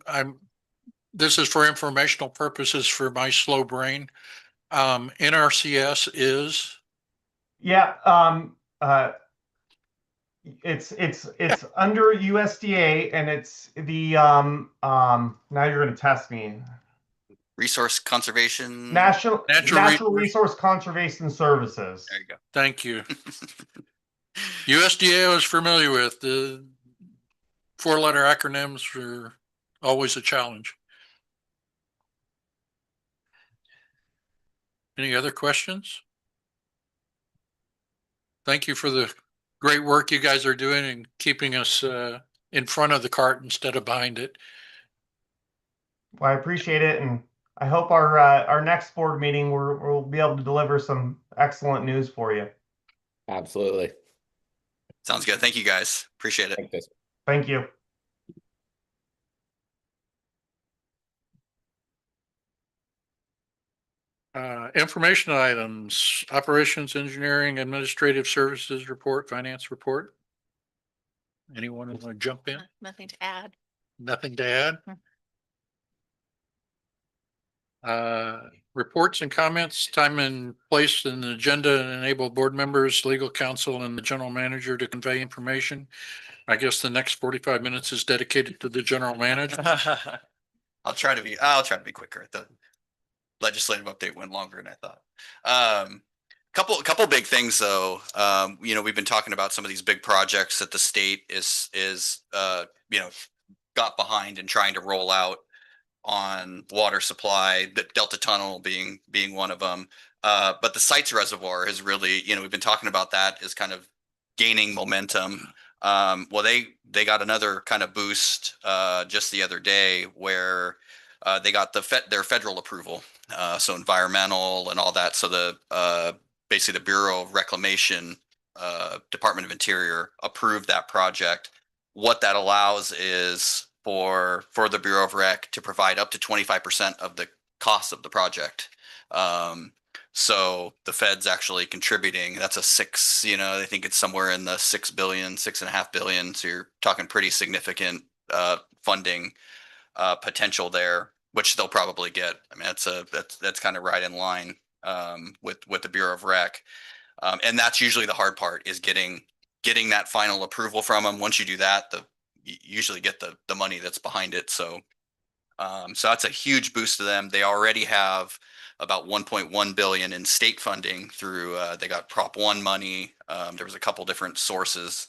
this is for informational purposes for my slow brain. NRCS is, Yeah, it's under USDA, and it's the now you're gonna test me. Resource conservation. Natural Natural Resource Conservation Services. There you go. thank you. USDA I was familiar with. The 4-letter acronyms are always a challenge. Any other questions? Thank you for the great work you guys are doing and keeping us in front of the cart instead of behind it. Well, I appreciate it, and I hope our next board meeting we'll be able to deliver some excellent news for you. Absolutely. Sounds good. Thank you guys. Appreciate it. Thank you. Thank you. Information items, operations, engineering, administrative services report, finance report. Anyone want to jump in? Nothing to add. Nothing to add? Reports and comments, time and place in the agenda and enable board members, legal counsel, and the general manager to convey information. I guess the next 45 minutes is dedicated to the general manager. I'll try to be quicker. The legislative update went longer than I thought. Couple big things though. We've been talking about some of these big projects that the state is got behind and trying to roll out on water supply, the Delta Tunnel being one of them. But the Sites Reservoir is really, we've been talking about that is kind of gaining momentum. Well, they got another kind of boost just the other day where they got their federal approval, so environmental and all that. So the basically the Bureau of Reclamation, Department of Interior approved that project. What that allows is for the Bureau of Rec to provide up to 25% of the cost of the project. So the Fed's actually contributing. That's I think it's somewhere in the 6 billion, 6.5 billion. So you're talking pretty significant funding potential there, which they'll probably get. I mean, that's kind of right in line with the Bureau of Rec. And that's usually the hard part is getting that final approval from them. Once you do that, you usually get the money that's behind it. So that's a huge boost to them. They already have about 1.1 billion in state funding through they got Prop 1 money. There was a couple different sources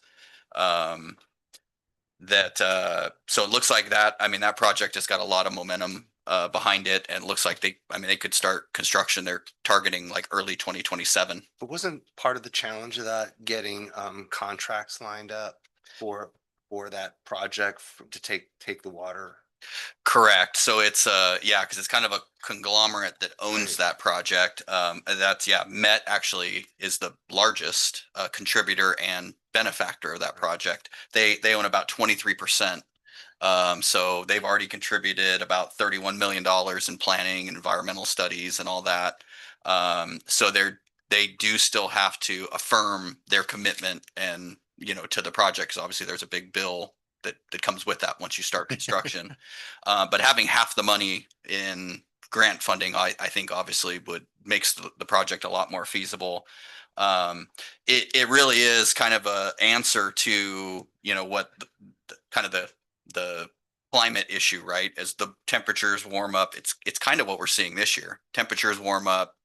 so it looks like that project has got a lot of momentum behind it, and it looks like they could start construction. They're targeting like early 2027. But wasn't part of the challenge of that getting contracts lined up for that project to take the water? Correct. So it's because it's kind of a conglomerate that owns that project. Met actually is the largest contributor and benefactor of that project. They own about 23%. So they've already contributed about $31 million in planning, environmental studies, and all that. So they do still have to affirm their commitment and to the project, because obviously there's a big bill that comes with that once you start construction. But having half the money in grant funding, I think obviously makes the project a lot more feasible. It really is kind of a answer to what the climate issue, right? As the temperatures warm up, it's kind of what we're seeing this year. Temperatures warm up,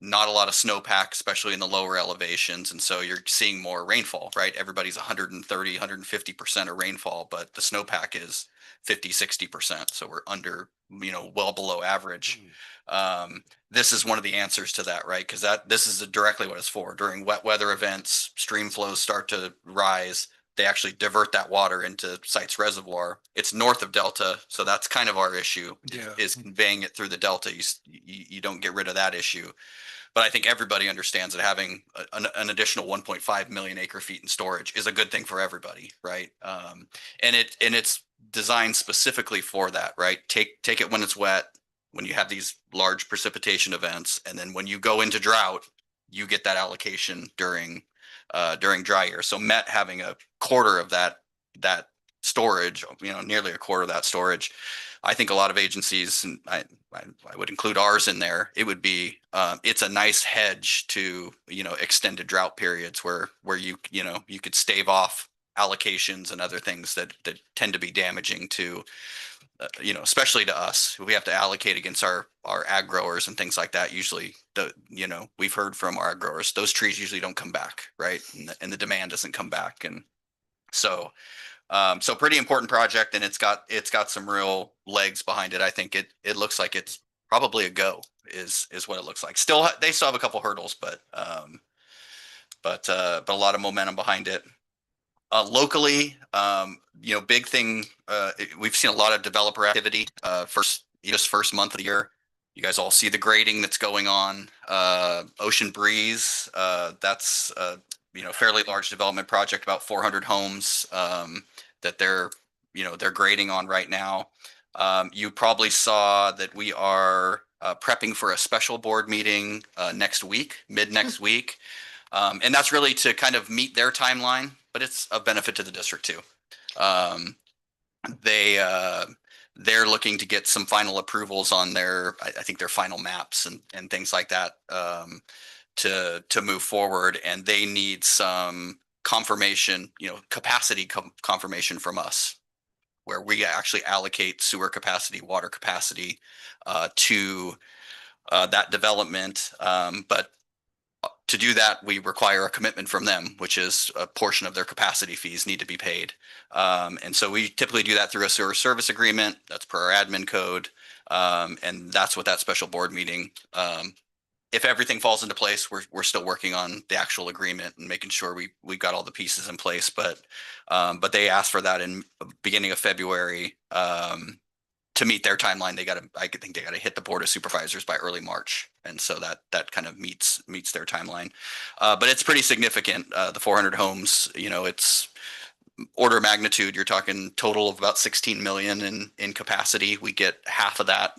not a lot of snowpack, especially in the lower elevations. And so you're seeing more rainfall, right? Everybody's 130, 150% of rainfall, but the snowpack is 50, 60%. So we're under, well below average. This is one of the answers to that, right? Because this is directly what it's for. During wet weather events, stream flows start to rise. They actually divert that water into Sites Reservoir. It's north of Delta, so that's kind of our issue, is conveying it through the Delta. You don't get rid of that issue. But I think everybody understands that having an additional 1.5 million acre feet in storage is a good thing for everybody, right? And it's designed specifically for that, right? Take it when it's wet, when you have these large precipitation events, and then when you go into drought, you get that allocation during dry year. So Met having a quarter of that storage, nearly a quarter of that storage. I think a lot of agencies, and I would include ours in there, it would be, it's a nice hedge to, extended drought periods where you could stave off allocations and other things that tend to be damaging to, especially to us. We have to allocate against our ag growers and things like that. Usually we've heard from our ag growers, those trees usually don't come back, right? And the demand doesn't come back. And so pretty important project, and it's got some real legs behind it. I think it looks like it's probably a go is what it looks like. They still have a couple hurdles, but a lot of momentum behind it. Locally, big thing, we've seen a lot of developer activity, first month of the year. You guys all see the grading that's going on. Ocean Breeze, that's fairly large development project, about 400 homes that they're grading on right now. You probably saw that we are prepping for a special board meeting mid next week. And that's really to kind of meet their timeline, but it's a benefit to the district too. They're looking to get some final approvals on I think their final maps and things like that to move forward, and they need some confirmation, capacity confirmation from us, where we actually allocate sewer capacity, water capacity to that development. But to do that, we require a commitment from them, which is a portion of their capacity fees need to be paid. And so we typically do that through a sewer service agreement. That's per our admin code. And that's what that special board meeting, if everything falls into place, we're still working on the actual agreement and making sure we've got all the pieces in place. But they asked for that in beginning of February. To meet their timeline, I think they got to hit the board of supervisors by early March, and so that kind of meets their timeline. But it's pretty significant. The 400 homes, it's order of magnitude. You're talking total of about 16 million in capacity. We get half of that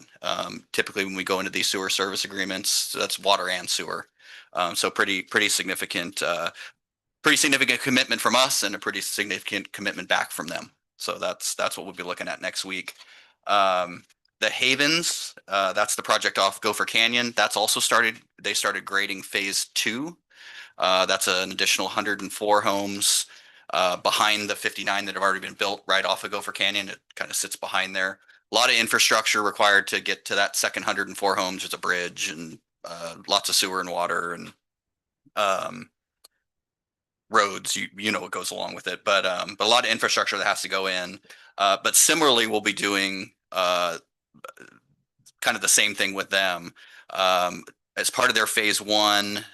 typically when we go into these sewer service agreements. So that's water and sewer. So pretty significant. Pretty significant commitment from us, and a pretty significant commitment back from them. So that's what we'll be looking at next week. The Havens, that's the project off Gopher Canyon. That's also they started grading phase 2. That's an additional 104 homes behind the 59 that have already been built right off of Gopher Canyon. It kind of sits behind there. A lot of infrastructure required to get to that second 104 homes. There's a bridge and lots of sewer and water and roads, what goes along with it, but a lot of infrastructure that has to go in. But similarly, we'll be doing kind of the same thing with them. As part of their phase 1,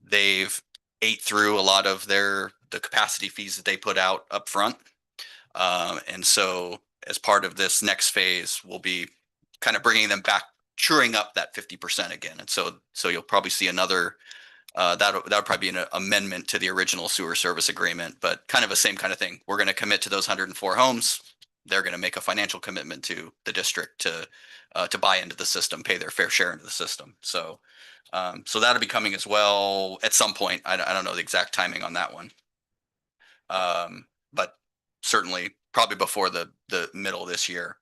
they've ate through a lot of the capacity fees that they put out up front. And so as part of this next phase, we'll be kind of bringing them back, truing up that 50% again. And so you'll probably see another that would probably be an amendment to the original sewer service agreement, but kind of the same kind of thing. We're going to commit to those 104 homes. They're going to make a financial commitment to the district to buy into the system, pay their fair share into the system. So that'll be coming as well at some point. I don't know the exact timing on that one, but certainly probably before the middle of this year.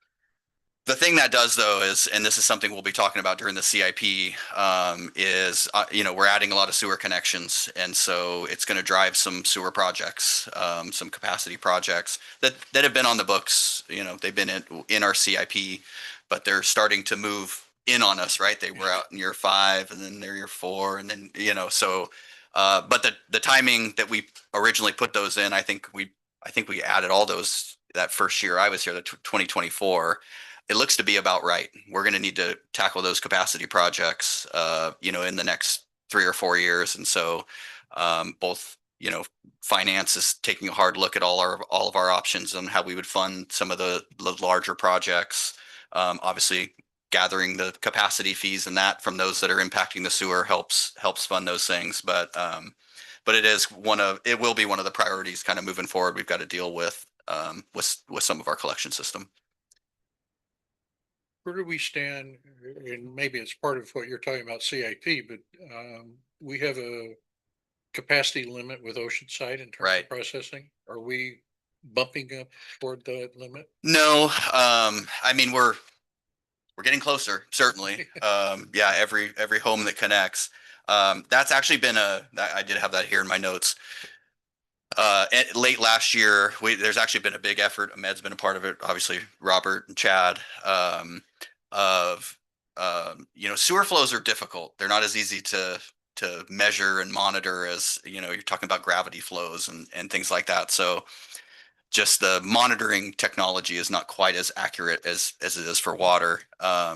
The thing that does, though, is, and this is something we'll be talking about during the CIP, is, we're adding a lot of sewer connections. And so it's going to drive some sewer projects, some capacity projects that have been on the books. They've been in our CIP, but they're starting to move in on us, right? They were out in year 5 and then they're year 4. And then, but the timing that we originally put those in, I think we added all those that first year I was here, the 2024. It looks to be about right. We're going to need to tackle those capacity projects, in the next 3 or 4 years. And so both, finance is taking a hard look at all of our options on how we would fund some of the larger projects. Obviously, gathering the capacity fees and that from those that are impacting the sewer helps fund those things. But it will be one of the priorities kind of moving forward. We've got to deal with some of our collection system. Where do we stand? And maybe it's part of what you're talking about CIP, but we have a capacity limit with Oceanside in terms Right. of processing. Are we bumping up toward that limit? No, I mean, we're getting closer, certainly. Yeah, every home that connects. That's actually been I did have that here in my notes. Late last year, there's actually been a big effort. Ahmed's been a part of it, obviously, Robert and Chad, sewer flows are difficult. They're not as easy to measure and monitor as, you're talking about gravity flows and things like that. So just the monitoring technology is not quite as accurate as it is for water.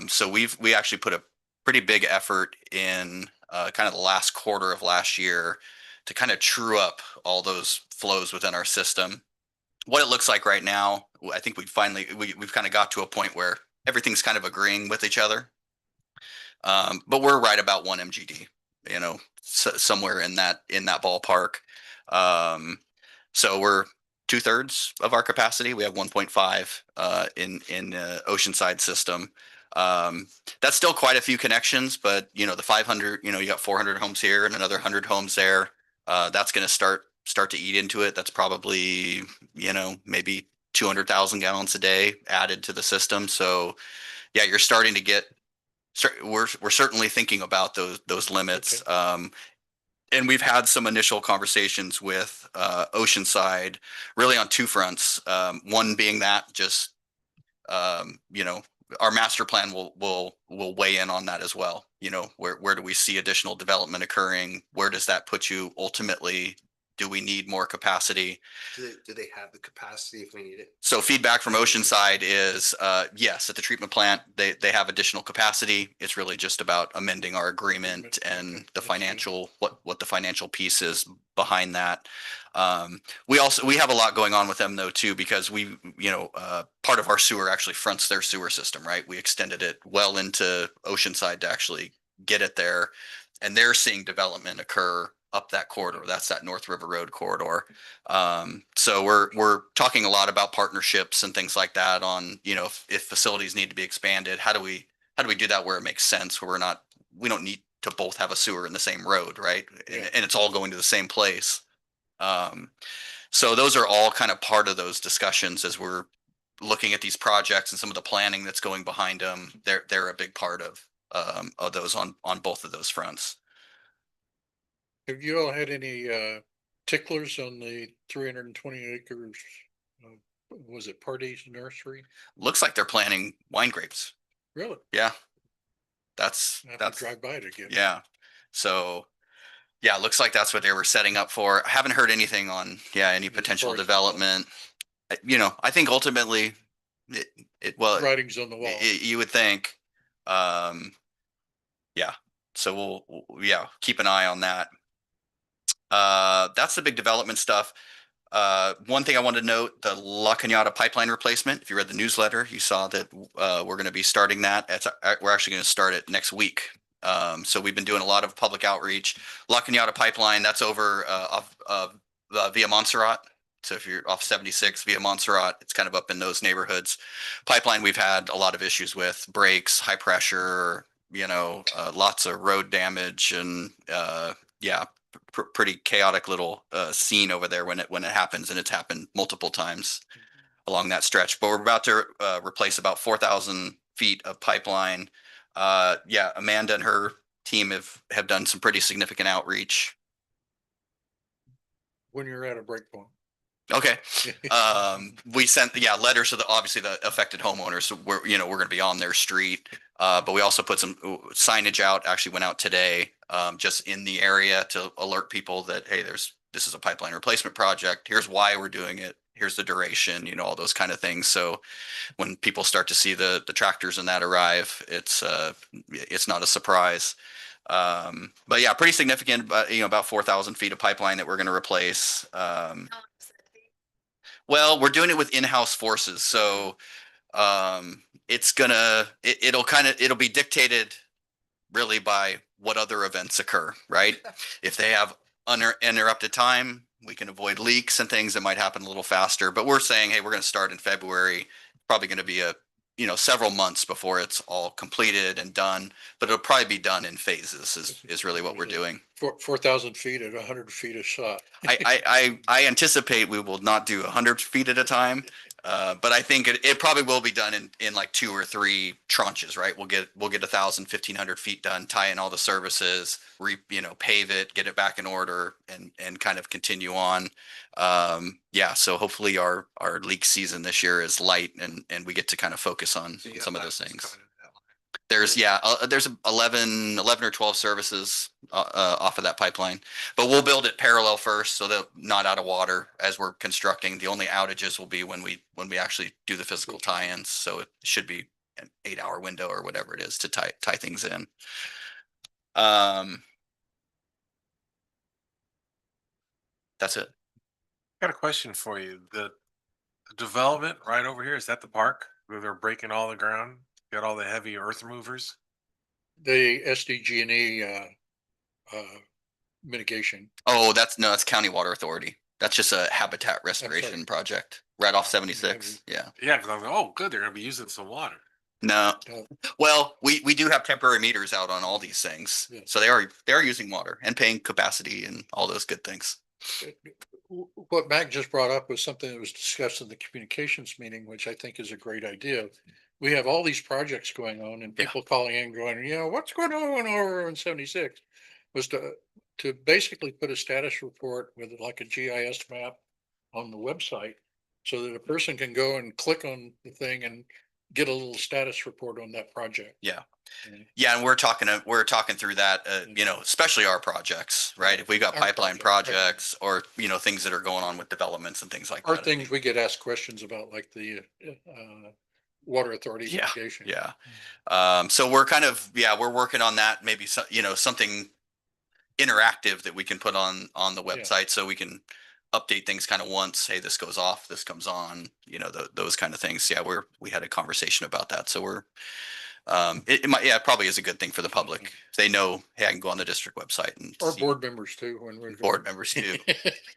So we actually put a pretty big effort in kind of the last quarter of last year to kind of true up all those flows within our system. What it looks like right now, I think we've kind of got to a point where everything's kind of agreeing with each other. But we're right about 1 MGD, somewhere in that ballpark. So we're 2/3 of our capacity. We have 1.5 in Oceanside system. That's still quite a few connections, but the 500, you got 400 homes here and another 100 homes there. That's going to start to eat into it. That's probably, maybe 200,000 gallons a day added to the system. So yeah, you're starting to get, we're certainly thinking about those limits. Okay. And we've had some initial conversations with Oceanside really on two fronts. One being that just, our master plan will weigh in on that as well. Where do we see additional development occurring? Where does that put you ultimately? Do we need more capacity? Do they have the capacity if we need it? So feedback from Oceanside is yes, at the treatment plant, they have additional capacity. It's really just about amending our agreement and the financial, what the financial piece is behind that. We have a lot going on with them though too, because part of our sewer actually fronts their sewer system, right? We extended it well into Oceanside to actually get it there, and they're seeing development occur up that corridor. That's that North River Road corridor. So we're talking a lot about partnerships and things like that on, if facilities need to be expanded, how do we do that where it makes sense, where we don't need to both have a sewer in the same road, right? Yeah. And it's all going to the same place. So those are all kind of part of those discussions as we're looking at these projects and some of the planning that's going behind them. They're a big part of those on both of those fronts. Have you all had any ticklers on the 320 acres? Was it Party's Nursery? Looks like they're planting wine grapes. Really? Yeah. That's drive by it again. Yeah. So yeah, looks like that's what they were setting up for. I haven't heard anything on any potential development. I think ultimately writing's on the wall. You would think. Yeah. So we'll keep an eye on that. That's the big development stuff. One thing I wanted to note, the La Cañada pipeline replacement. If you read the newsletter, you saw that we're going to be starting that. We're actually going to start it next week. So we've been doing a lot of public outreach. La Cañada pipeline, that's over via Montserrat. So if you're off 76 via Montserrat, it's kind of up in those neighborhoods. Pipeline we've had a lot of issues with, breaks, high pressure, lots of road damage, and pretty chaotic little scene over there when it happens, and it's happened multiple times along that stretch. But we're about to replace about 4,000 feet of pipeline. Amanda and her team have done some pretty significant outreach. When you're at a breakpoint. Okay. We sent letters to obviously the affected homeowners. So we're going to be on their street. But we also put some signage out, actually went out today, just in the area to alert people that, hey, this is a pipeline replacement project. Here's why we're doing it. Here's the duration, all those kind of things. So when people start to see the tractors and that arrive, it's not a surprise. But yeah, pretty significant, about 4,000 feet of pipeline that we're going to replace. Well, we're doing it with in-house forces. So, it'll be dictated really by what other events occur, right? If they have uninterrupted time, we can avoid leaks and things that might happen a little faster. But we're saying, hey, we're going to start in February. Probably going to be several months before it's all completed and done, but it'll probably be done in phases is really what we're doing. 4,000 feet at 100 feet a shot. I anticipate we will not do 100 feet at a time. But I think it probably will be done in like 2 or 3 tranches, right? We'll get 1,000, 1,500 feet done, tie in all the services, pave it, get it back in order and kind of continue on. So hopefully our leak season this year is light and we get to kind of focus on some of those things. There's 11 or 12 services off of that pipeline, but we'll build it parallel first so they're not out of water as we're constructing. The only outages will be when we actually do the physical tie-ins. So it should be an 8-hour window or whatever it is to tie things in. That's it. Got a question for you. The development right over here, is that the park where they're breaking all the ground? Got all the heavy earth movers? The SDG&E mitigation. Oh, that's County Water Authority. That's just a habitat restoration project right off 76. Yeah. Yeah, because I'm like, oh, good, they're gonna be using some water. No. No. Well, we do have temporary meters out on all these things. Yeah. So they are using water and paying capacity and all those good things. What Mac just brought up was something that was discussed in the communications meeting, which I think is a great idea. We have all these projects going on and Yeah. people calling in going, what's going on over in 76? Was to basically put a status report with like a GIS map on the website so that a person can go and click on the thing and get a little status report on that project. Yeah. Mhm. Yeah, and we're talking through that, especially our projects, right? If we got Our pipeline project, projects or, things that are going on with developments and things like Or that. things we get asked questions about, like the water authority Yeah, mitigation. yeah. So we're we're working on that, maybe something interactive that we can put on the website so we can update things kind of once, hey, this goes off, this comes on, those kind of things. Yeah, we had a conversation about that. So we're it probably is a good thing for the public. If they know, hey, I can go on the district website and Or see board members too, when we're. board members too.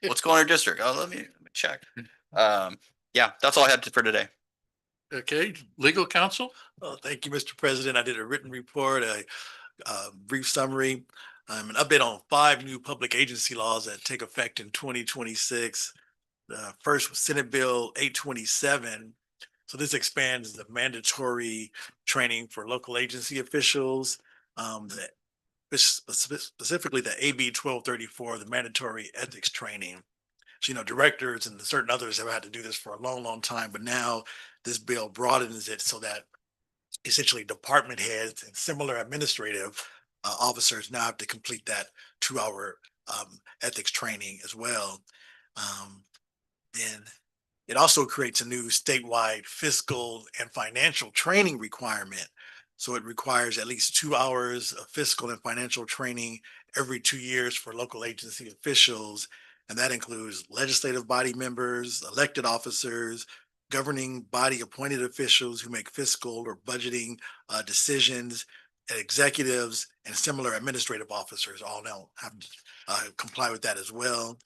What's going on in our district? Oh, let me check. Yeah, that's all I had for today. Okay, legal counsel? Oh, thank you, Mr. President. I did a written report, a brief summary, an update on 5 new public agency laws that take effect in 2026. The first was Senate Bill 827. So this expands the mandatory training for local agency officials, specifically the AB 1234, the mandatory ethics training. So, directors and certain others have had to do this for a long, long time, but now this bill broadens it so that essentially department heads and similar administrative officers now have to complete that 2-hour ethics training as well. Then it also creates a new statewide fiscal and financial training requirement. So it requires at least 2 hours of fiscal and financial training every 2 years for local agency officials. And that includes legislative body members, elected officers, governing body appointed officials who make fiscal or budgeting decisions, executives, and similar administrative officers all now have to comply with that as well.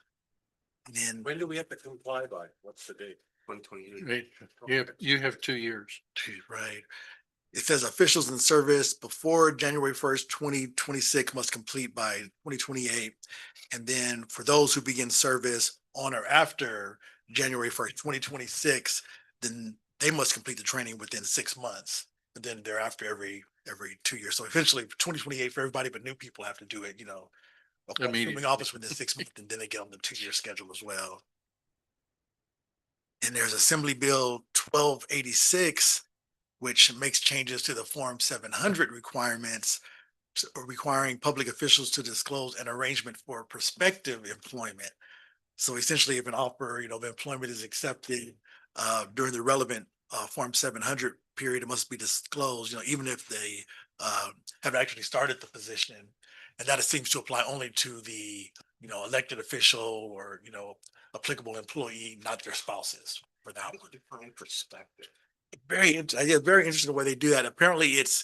And then When do we have to comply by? What's the date? 2028. You have 2 years. right. It says officials in service before January 1st, 2026 must complete by 2028. And then for those who begin service on or after January 1st, 2026, then they must complete the training within 6 months. And then thereafter every 2 years. So eventually 2028 for everybody, but new people have to do it, assuming office within 6 months, and then they get on the 2-year schedule as well. And there's Assembly Bill 1286, which makes changes to the Form 700 requirements, requiring public officials to disclose an arrangement for prospective employment. So essentially, if an offer, of employment is accepted during the relevant Form 700 period, it must be disclosed, even if they have actually started the position. And that seems to apply only to the, elected official or, applicable employee, not their spouses for that one. Define perspective. very interesting the way they do that. Apparently if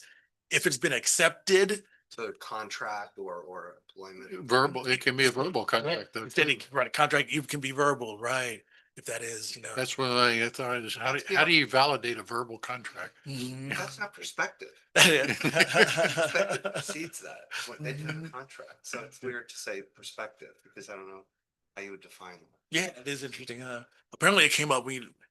it's been accepted, So contract or employment. Verbal, it can be a verbal contract. though, then too. it can write a contract, it can be verbal, right? If that is, That's what I thought is, how do you validate a verbal contract? Mhm. That's not perspective. Perspective Yeah. precedes that, when they have a contract, so it's weird to say perspective, because I don't know how you would define it. Yeah, it is interesting. Apparently it came up,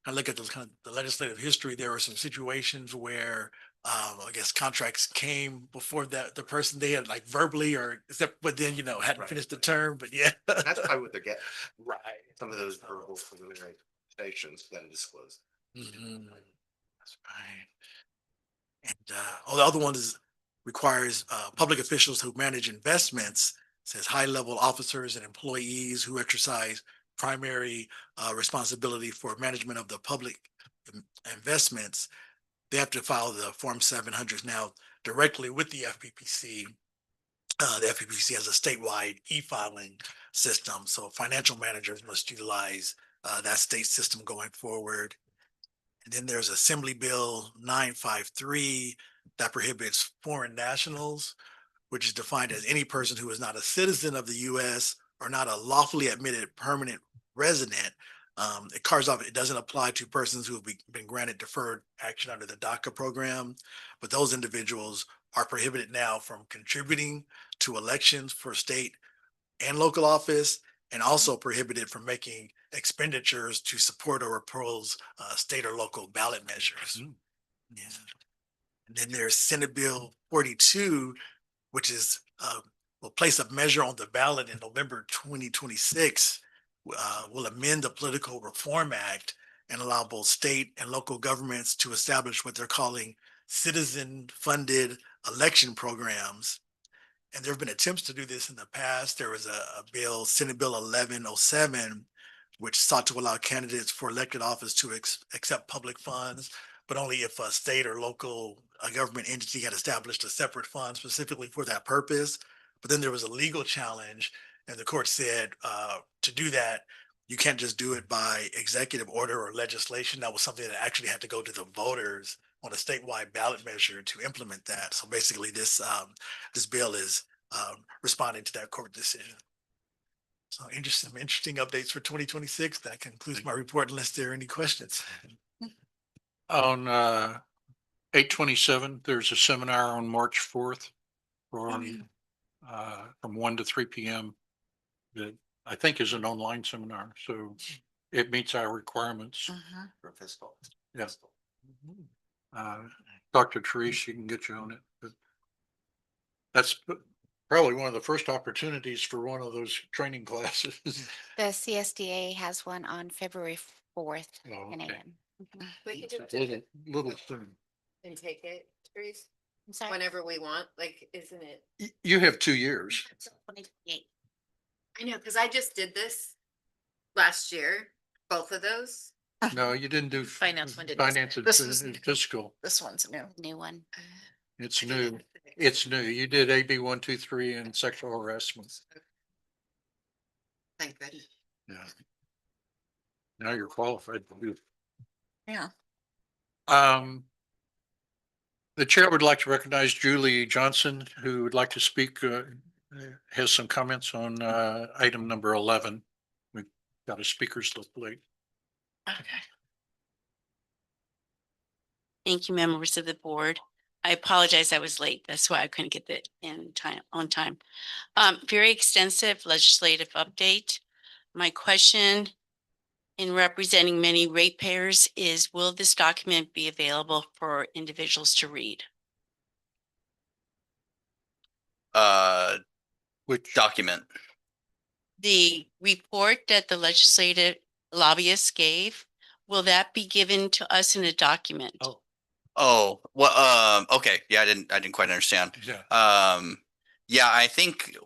I look at those kind of the legislative history, there were some situations where I guess contracts came before that the person they had like verbally or except, but then, hadn't Right. finished the term, but yeah. That's probably what they're getting, Right. some of those verbal preliminary stations that are disclosed. Mhm. That's right. And the other one is requires public officials who manage investments, says high-level officers and employees who exercise primary responsibility for management of the public investments. They have to file the Form 700s now directly with the FPPC. The FPPC has a statewide e-filing system, so financial managers must utilize that state system going forward. And then there's Assembly Bill 953 that prohibits foreign nationals, which is defined as any person who is not a citizen of the US or not a lawfully admitted permanent resident. It carves off, it doesn't apply to persons who have been granted deferred action under the DACA program, but those individuals are prohibited now from contributing to elections for state and local office, and also prohibited from making expenditures to support or oppose state or local ballot measures. Yeah. And then there's Senate Bill 42, which is will place a measure on the ballot in November 2026, will amend the Political Reform Act and allow both state and local governments to establish what they're calling citizen-funded election programs. And there have been attempts to do this in the past. There was a bill, Senate Bill 1107, which sought to allow candidates for elected office to accept public funds, but only if a state or local government entity had established a separate fund specifically for that purpose. But then there was a legal challenge, and the court said to do that, you can't just do it by executive order or legislation. That was something that actually had to go to the voters on a statewide ballot measure to implement that. So basically, this bill is responding to that court decision. So interesting updates for 2026. That concludes my report unless there are any questions. On 8/27, there's a seminar on March 4th from 1 to 3 p.m. that I think is an online seminar, so it meets our requirements. Mhm. For fiscal. Yeah. Dr. Therese, she can get you on it. But that's probably one of the first opportunities for one of those training classes. The CSDA has one on February 4th, Oh, 10 okay. a.m. We could A little soon. and take it, Therese, I'm sorry. whenever we want, like, isn't it? You have 2 years. It's 2028. I know, because I just did this last year, both of those. No, you didn't do Finance one didn't. finance and This was- fiscal. This one's new. New one. It's new. It's new. You did AB 1, 2, 3 and sexual harassment. Thank goodness. Yeah. Now you're qualified to do. Yeah. The chair would like to recognize Julie Johnson, who would like to speak, has some comments on item number 11. We've got a speaker's list. Okay. Thank you, members of the board. I apologize, I was late. That's why I couldn't get it on time. Very extensive legislative update. My question in representing many ratepayers is, will this document be available for individuals to read? Which document? The report that the legislative lobbyists gave, will that be given to us in a document? Oh, well, okay. Yeah, I didn't quite understand. Yeah. Yeah, I think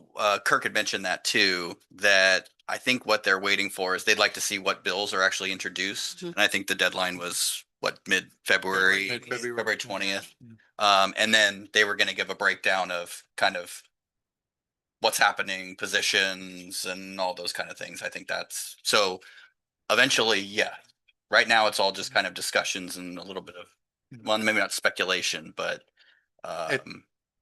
Kirk had mentioned that too, that I think what they're waiting for is they'd like to see what bills are actually introduced. Mhm. And I think the deadline was mid-February, Mid-February. February 20th. And then they were going to give a breakdown of kind of what's happening, positions and all those kind of things. I think that's so eventually, yeah, Right now, it's all just kind of discussions and a little bit of, well, maybe not speculation, but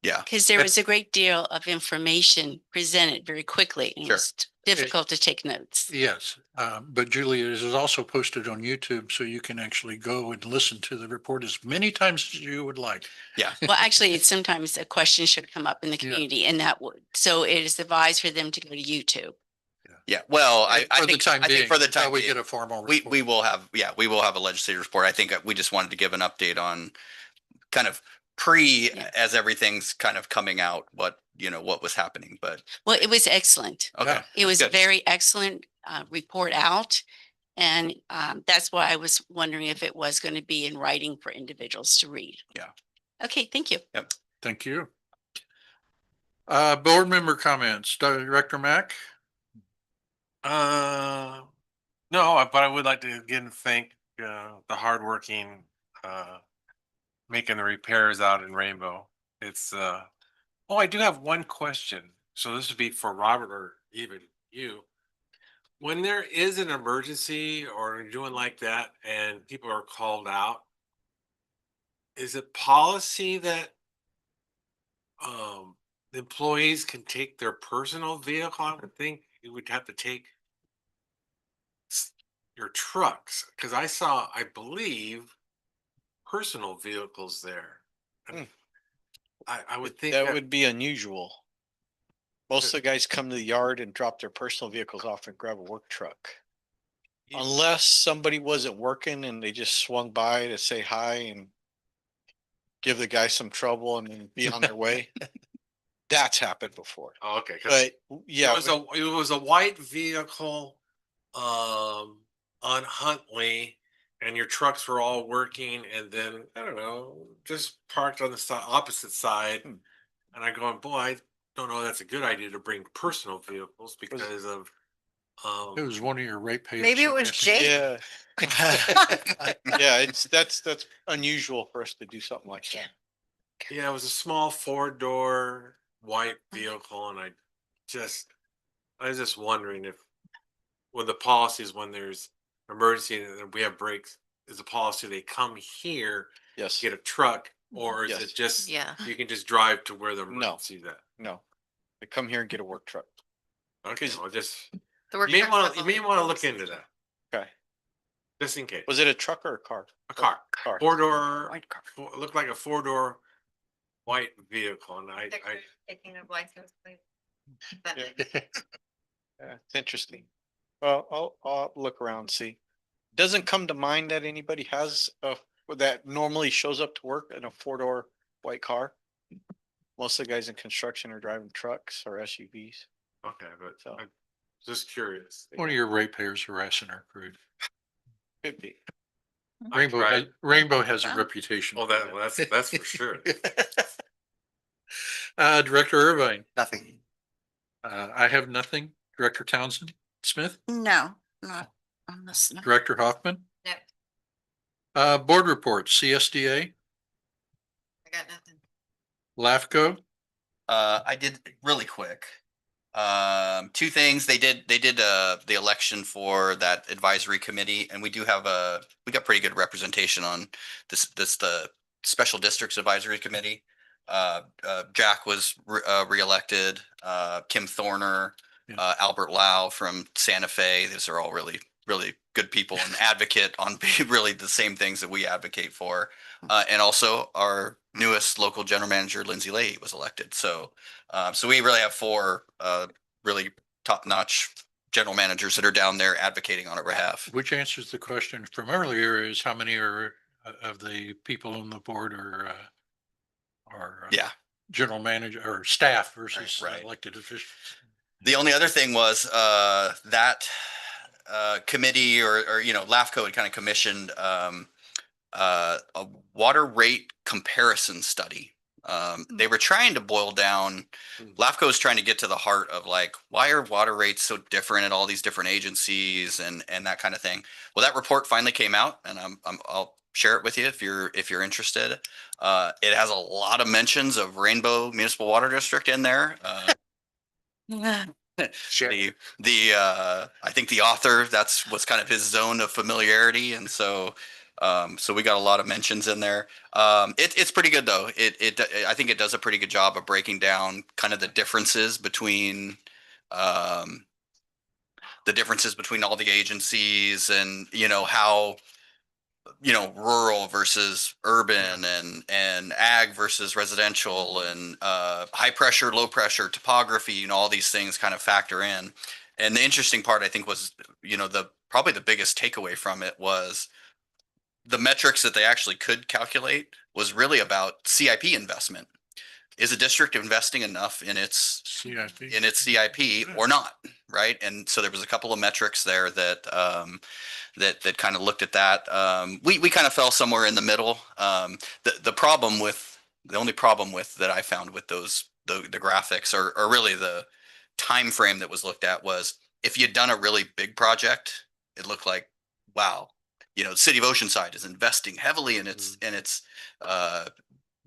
yeah. Because there was a great deal of information presented very quickly and it Sure. was difficult to take notes. Yes, but Julia, it is also posted on YouTube, so you can actually go and listen to the report as many times as you would like. Yeah. Well, actually, it's sometimes a question should come up in the Yeah. community and that would, so it is advised for them to go to YouTube. Yeah. Well, I For the think, time I think being, for the until time we being, get a formal we report. will have, yeah, we will have a legislative report. I think we just wanted to give an update on kind of Yeah. as everything's kind of coming out, what was happening, but Well, it was excellent. okay. Yeah. It was a Good. very excellent report out. And that's why I was wondering if it was going to be in writing for individuals to read. Yeah. Okay, thank you. Thank you. Board member comments, Director Mack? No, but I would like to again thank the hardworking making the repairs out in Rainbow. It's oh, I do have one question. So this would be for Robert or even you. When there is an emergency or doing like that and people are called out, is it policy that the employees can take their personal vehicle? I would think you would have to take your trucks, because I believe personal vehicles there. And I would think That would be unusual. Most of the guys come to the yard and drop their personal vehicles off and grab a work truck. Unless somebody wasn't working and they just swung by to say hi and give the guy some trouble and then be on their way. That's happened before. Oh, okay. 'Cause But yeah, it was a white vehicle on Huntley, and your trucks were all working, and then I don't know, just parked on the opposite side. And I going, boy, I don't know, that's a good idea to bring personal vehicles because of It was one of your ratepayers. Maybe it was Jake. yeah. Yeah, that's unusual for us to do something like that. yeah, it was a small 4-door white vehicle, and I was just wondering if when the policies, when there's emergency and we have breaks, is the policy they come here, Yes. get a truck, or is Yes. it just Yeah. you can just drive to where the No. emergency's at? No. They come here and get a work truck. Okay, well, just The work you may trucks want have to only look policies. into that Okay. just in case. Was it a truck or a car? A car, Car. 4-door, White car. it looked like a 4-door white vehicle, and I Taking of license plate. That Yeah. makes- Yeah, it's interesting. Well, I'll look around and see. Doesn't come to mind that anybody has that normally shows up to work in a 4-door white car. Most of the guys in construction are driving trucks or SUVs. okay, but So. I'm just curious. One of your ratepayers harassing our crew. Could be. I tried. Rainbow has a reputation. Well, that's for sure. Director Irvine, Nothing. I have nothing. Director Townsend Smith, No, not on this. no. Director Hoffman, No, board reports, CSDA, I got nothing. LAFCO, I did really quick. Two things. They did the election for that advisory committee, and we got pretty good representation on the special districts advisory committee. Jack was reelected, Kim Thorner, Yeah. Albert Lau from Santa Fe. These are all really, really good people and advocate on really the same things that we advocate for. And also our newest local general manager, Lindsay Leahy, was elected. So we really have 4 really top-notch general managers that are down there advocating on our behalf. which answers the question from earlier is how many are of the people on the board are Yeah. general manager or staff versus Right. elected officials. The only other thing was that committee or LAFCO had kind of commissioned a water rate comparison study. They were trying to boil down, LAFCO is trying to get to the heart of like, why are water rates so different at all these different agencies and that kind of thing. Well, that report finally came out, and I'll share it with you if you're interested. It has a lot of mentions of Rainbow Municipal Water District in there. I think the author, that's what's kind of his zone of familiarity. And so, so we got a lot of mentions in there. It's pretty good though. I think it does a pretty good job of breaking down kind of the differences between, all the agencies and, how, rural versus urban and ag versus residential and high pressure, low pressure topography, all these things kind of factor in. And the interesting part, I think, was, probably the biggest takeaway from it was the metrics that they actually could calculate was really about CIP investment. Is a district investing enough in its CIP or not, right? And so there was a couple of metrics there that that kind of looked at that. We kind of fell somewhere in the middle. The only problem with that I found with the graphics or really the time frame that was looked at was if you'd done a really big project, it looked like, wow, City of Oceanside is investing heavily in its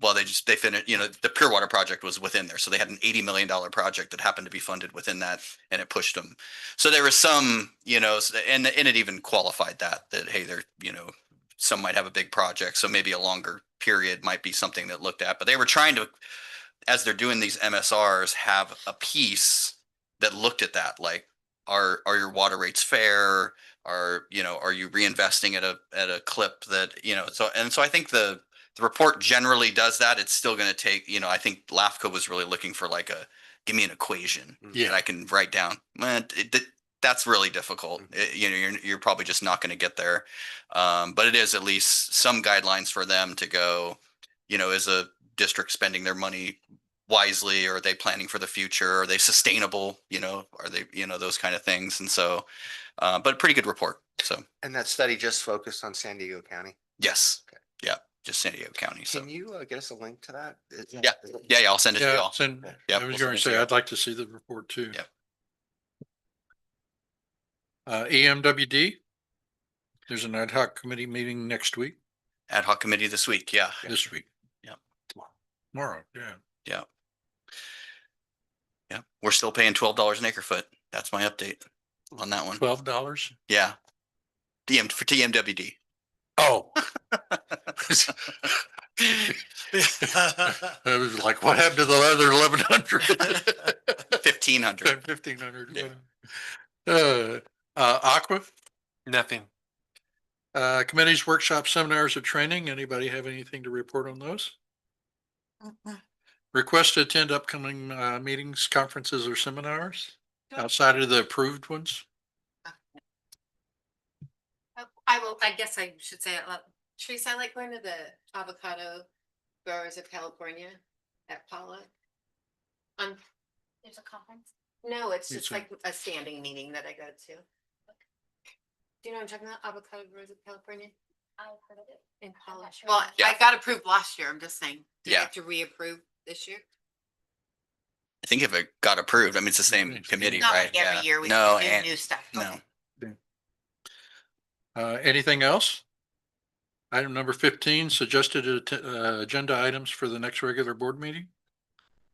well, they finished, the Pure Water project was within there. So they had an $80 million project that happened to be funded within that, and it pushed them. So there was some, and it even qualified that, hey, some might have a big project. So maybe a longer period might be something that looked at, but they were trying to, as they're doing these MSRs, have a piece that looked at that. Like, are your water rates fair? Are you reinvesting at a clip that, so I think the report generally does that. It's still going to take, I think LAFCO was really looking for give me an equation that I can write down. That's really difficult. You're probably just not going to get there. But it is at least some guidelines for them to go, is a district spending their money wisely? Or are they planning for the future? Are they sustainable? Are they, those kind of things. And so, but pretty good report. So. And that study just focused on San Diego County? Yes. Okay. Yeah. Just San Diego County. So. Can you get us a link to that? Yeah. I'll send it to you all. I was going to say, I'd like to see the report too. Yeah. EMWD, there's an ad hoc committee meeting next week. Ad hoc committee this week. Yeah. This week. Yeah. Tomorrow. Yeah. Yeah. Yeah. We're still paying $12 an acre foot. That's my update on that one. $12? Yeah. For TMWD. Oh. I was like, what happened to the other 1,100? 1,500. 1,500. Yeah. Aqua? Nothing. Committees, workshops, seminars, or training. Anybody have anything to report on those? Request to attend upcoming meetings, conferences, or seminars outside of the approved ones? I guess I should say it loud. Teresa, I like going to the avocado growers of California at Paula. There's a conference. No, it's just like a standing meeting that I go to. Do you know what I'm talking about? Avocado growers of California? I've heard of it. In Paula. not sure Well, what Yeah. I got approved last year. I'm just saying. Do you Yeah. have to reapprove this year? I think if it got approved, I mean, it's the same committee, Not right? like every Yeah. year we No, do and new stuff. no. Anything else? Item number 15, suggested agenda items for the next regular board meeting.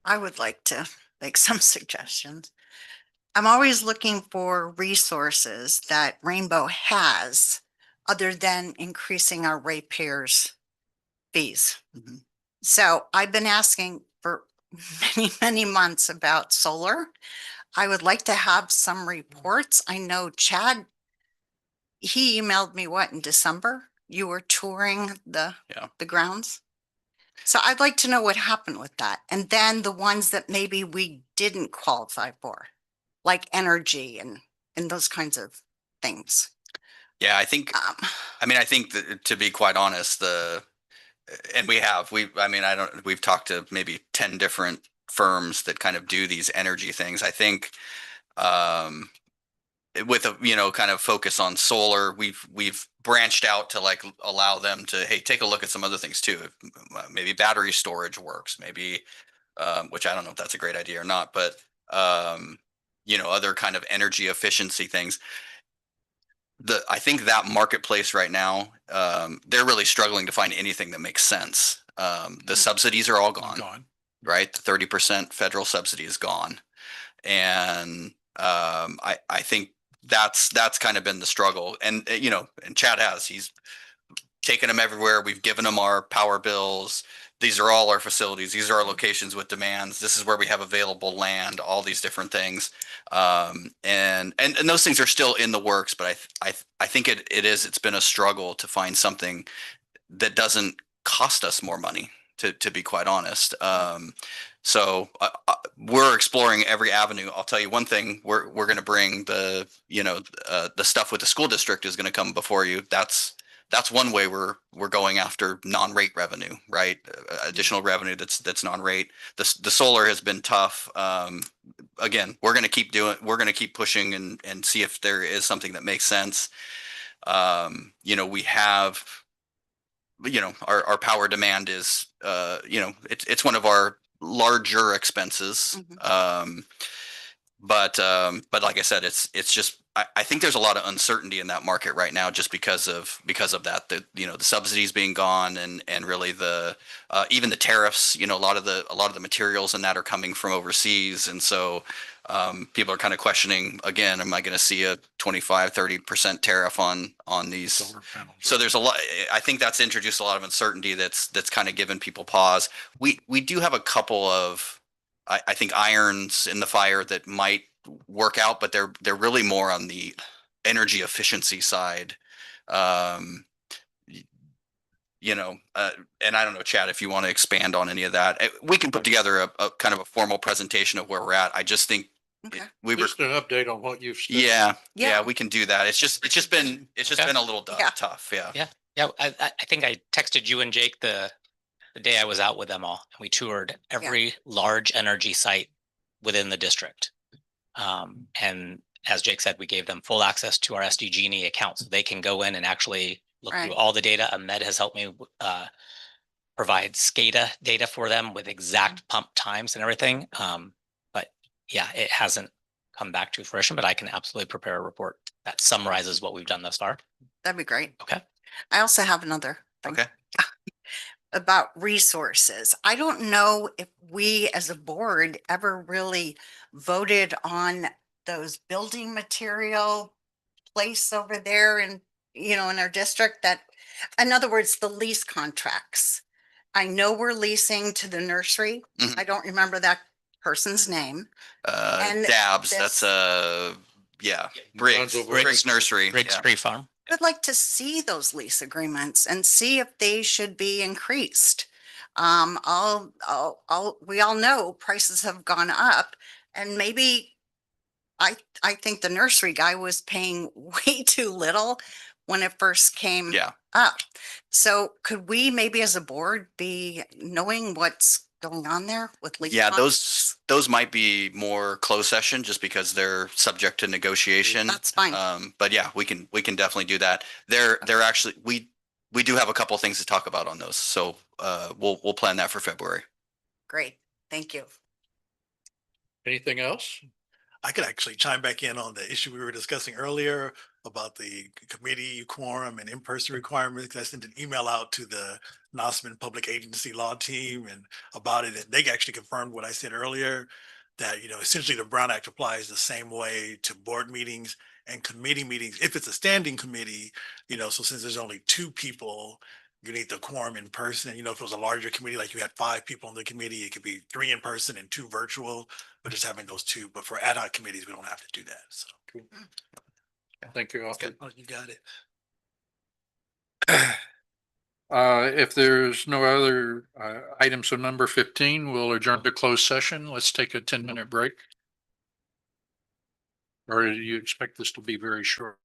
I would like to make some suggestions. I'm always looking for resources that Rainbow has other than increasing our ratepayers' fees. Mhm. So I've been asking for many months about solar. I would like to have some reports. I know Chad, he emailed me in December? You were touring the grounds? So I'd like to know what happened with that. And then the ones that maybe we didn't qualify for, like energy and those kinds of things. Yeah, I think that, to be quite honest, we've talked to maybe 10 different firms that kind of do these energy things. I think, with a, kind of focus on solar, we've branched out to allow them to, hey, take a look at some other things too. Maybe battery storage works, maybe, which I don't know if that's a great idea or not, but, other kind of energy efficiency things. I think that marketplace right now, they're really struggling to find anything that makes sense. The subsidies are all gone, right? The 30% federal subsidy is gone. And I think that's kind of been the struggle. And, and Chad he's taken them everywhere. We've given them our power bills. These are all our facilities. These are our locations with demands. This is where we have available land, all these different things. And those things are still in the works, but I think it's been a struggle to find something that doesn't cost us more money, to be quite honest. So we're exploring every avenue. I'll tell you one thing, we're going to bring the stuff with the school district is going to come before you. That's one way we're going after non-rate revenue, right? Additional revenue that's non-rate. The solar has been tough. Again, we're going to keep pushing and see if there is something that makes sense. We have, our power demand is, it's one of our larger expenses. But like I said, it's just, I think there's a lot of uncertainty in that market right now just because of that, the subsidies being gone and really even the tariffs, a lot of the materials in that are coming from overseas. And so people are kind of questioning again, am I going to see a 25-30% tariff on these? So there's a lot, I think that's introduced a lot of uncertainty that's kind of given people pause. We do have a couple of, I think, irons in the fire that might work out, but they're really more on the energy efficiency side. And I don't know, Chad, if you want to expand on any of that, we can put together a kind of a formal presentation of where we're at. I just think Just an update on what you've said. yeah, we can do that. It's just been a little tough. Yeah. I think I texted you and Jake the day I was out with them all, and we toured every large energy site within the district. And as Jake said, we gave them full access to our SDG&E account, so they can go in and actually look through all the data. Ahmed has helped me provide SCADA data for them with exact pump times and everything. But yeah, it hasn't come back to fruition, but I can absolutely prepare a report that summarizes what we've done thus far. That'd be great. Okay. I also have another thing. Okay. About resources. I don't know if we as a board ever really voted on those building material place over there in our district that, in other words, the lease contracts. I know we're leasing to the nursery. I don't remember that person's name. And Dabs, this- that's Briggs Nursery. Briggs Tree Farm. I'd like to see those lease agreements and see if they should be increased. We all know prices have gone up, and maybe I think the nursery guy was paying way too little when it first came up. So could we maybe as a board be knowing what's going on there with lease? Yeah, those might be more closed session just because they're subject to negotiation. That's fine. But yeah, we can definitely do that. They're actually, we do have a couple of things to talk about on those. So we'll plan that for February. Great. Thank you. Anything else? I could actually chime back in on the issue we were discussing earlier about the committee quorum and in-person requirements. I sent an email out to the Nosman Public Agency Law team and about it. And they actually confirmed what I said earlier, that, essentially the Brown Act applies the same way to board meetings and committee meetings. If it's a standing committee, so since there's only 2 people, you need the quorum in person. And, if it was a larger committee, like you had 5 people on the committee, it could be 3 in person and 2 virtual, but just having those 2. But for ad hoc committees, we don't have to do that. So. Thank you, Alfred. Oh, you got it. If there's no other items on number 15, we'll adjourn to closed session. Let's take a 10-minute break. Or do you expect this to be very short?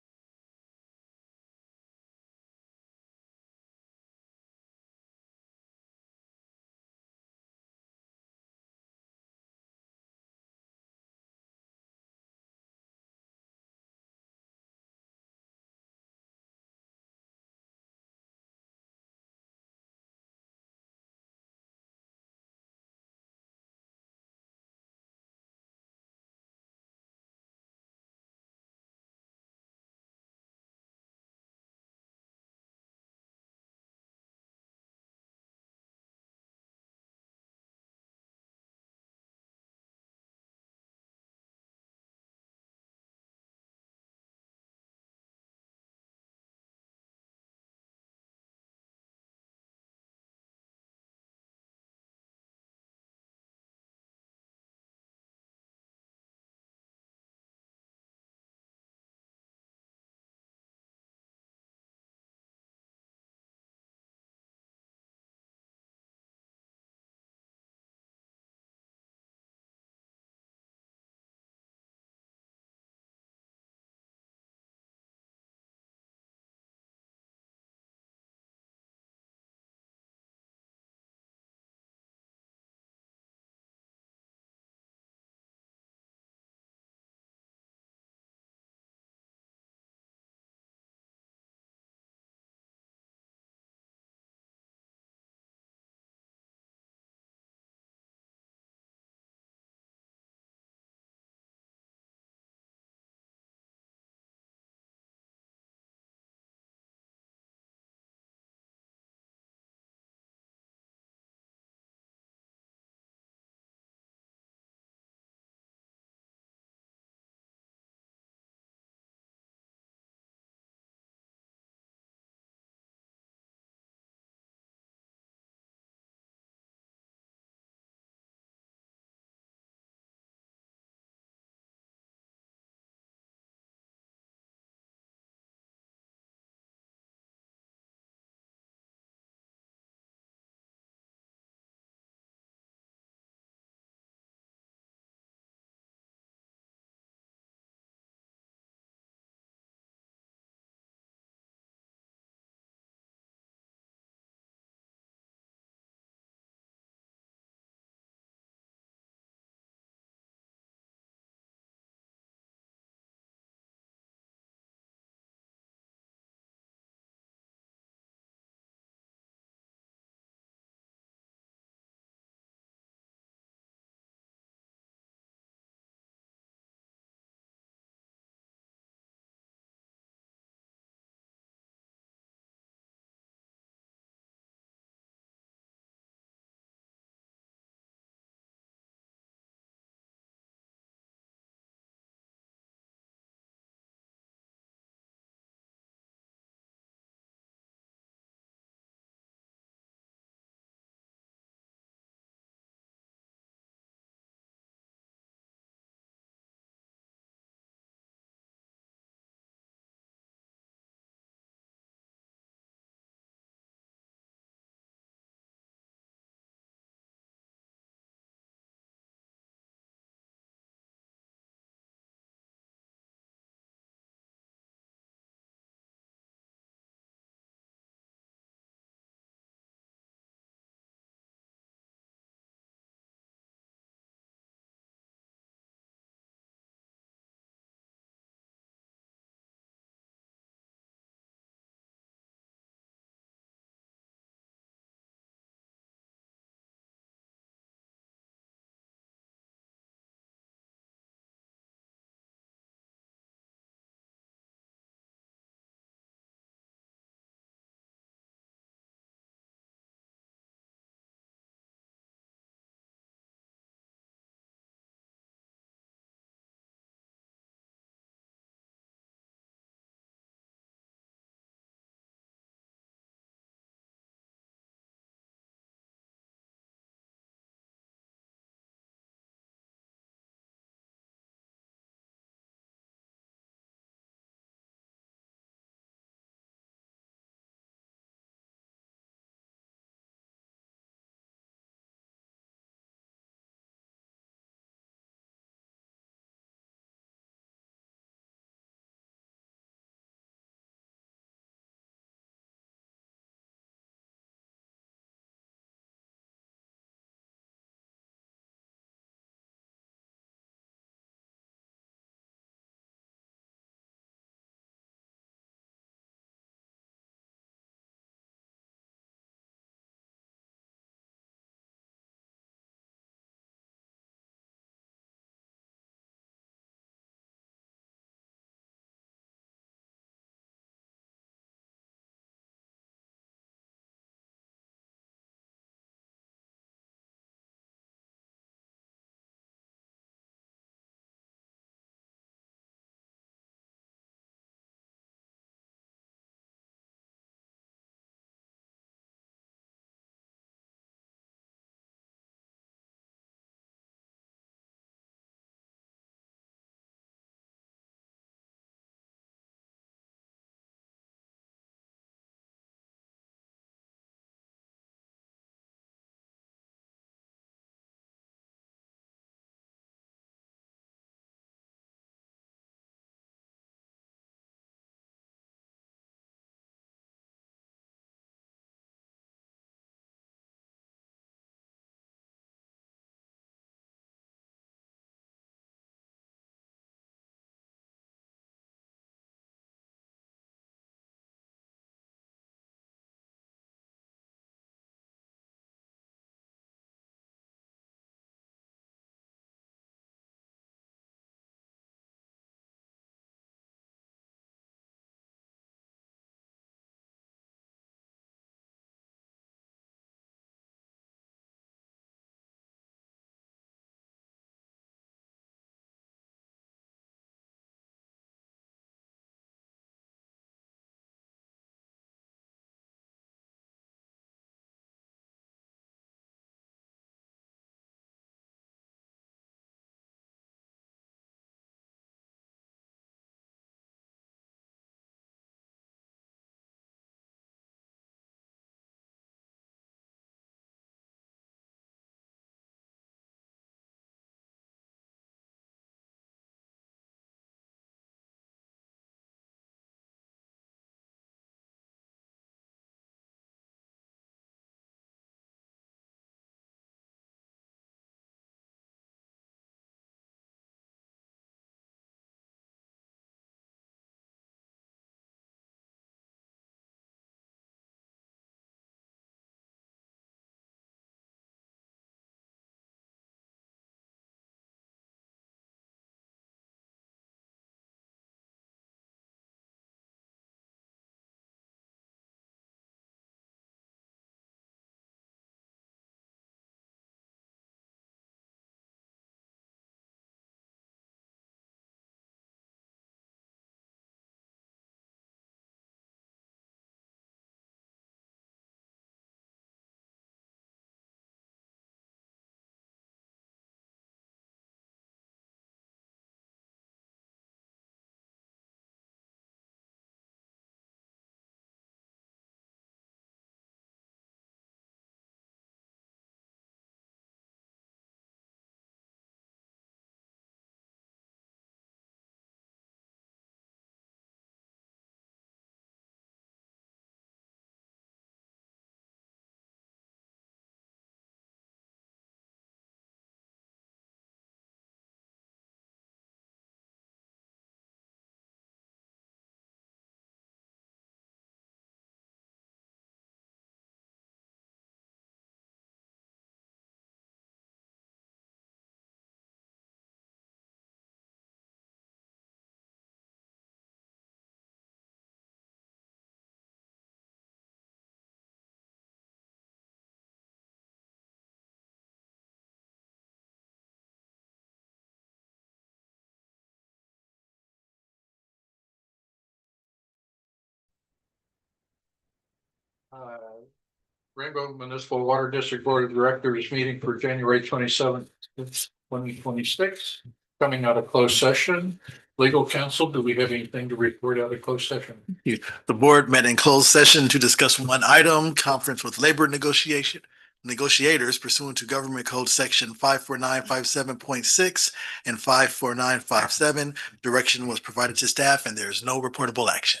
Rainbow Municipal Water District Board of Directors meeting for January 27th, 2026. Coming out of closed session. Legal counsel, do we have anything to report out of closed session? The board met in closed session to discuss one item, conference with labor negotiators pursuant to Government Code Section 54957.6 and 54957. Direction was provided to staff and there is no reportable action.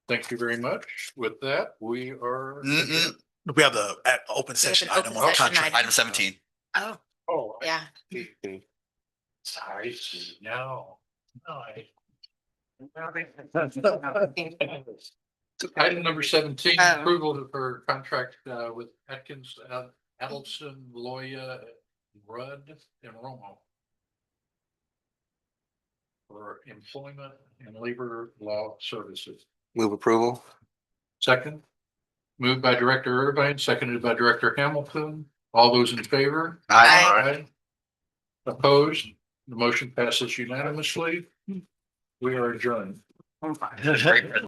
Thank you very much. With that, we are. We have the open session an item open on session contract. Item 17. Oh, Oh. yeah. Sorry, no. Item number 17, Oh. approval for contract with Atkins, Adelson, Loya, Rudd, and Romo for employment and labor law services. Move approval. Second, moved by Director Irvine, seconded by Director Hamilton. All those in favor? Aye. Opposed? The motion passes unanimously. We are adjourned. Great.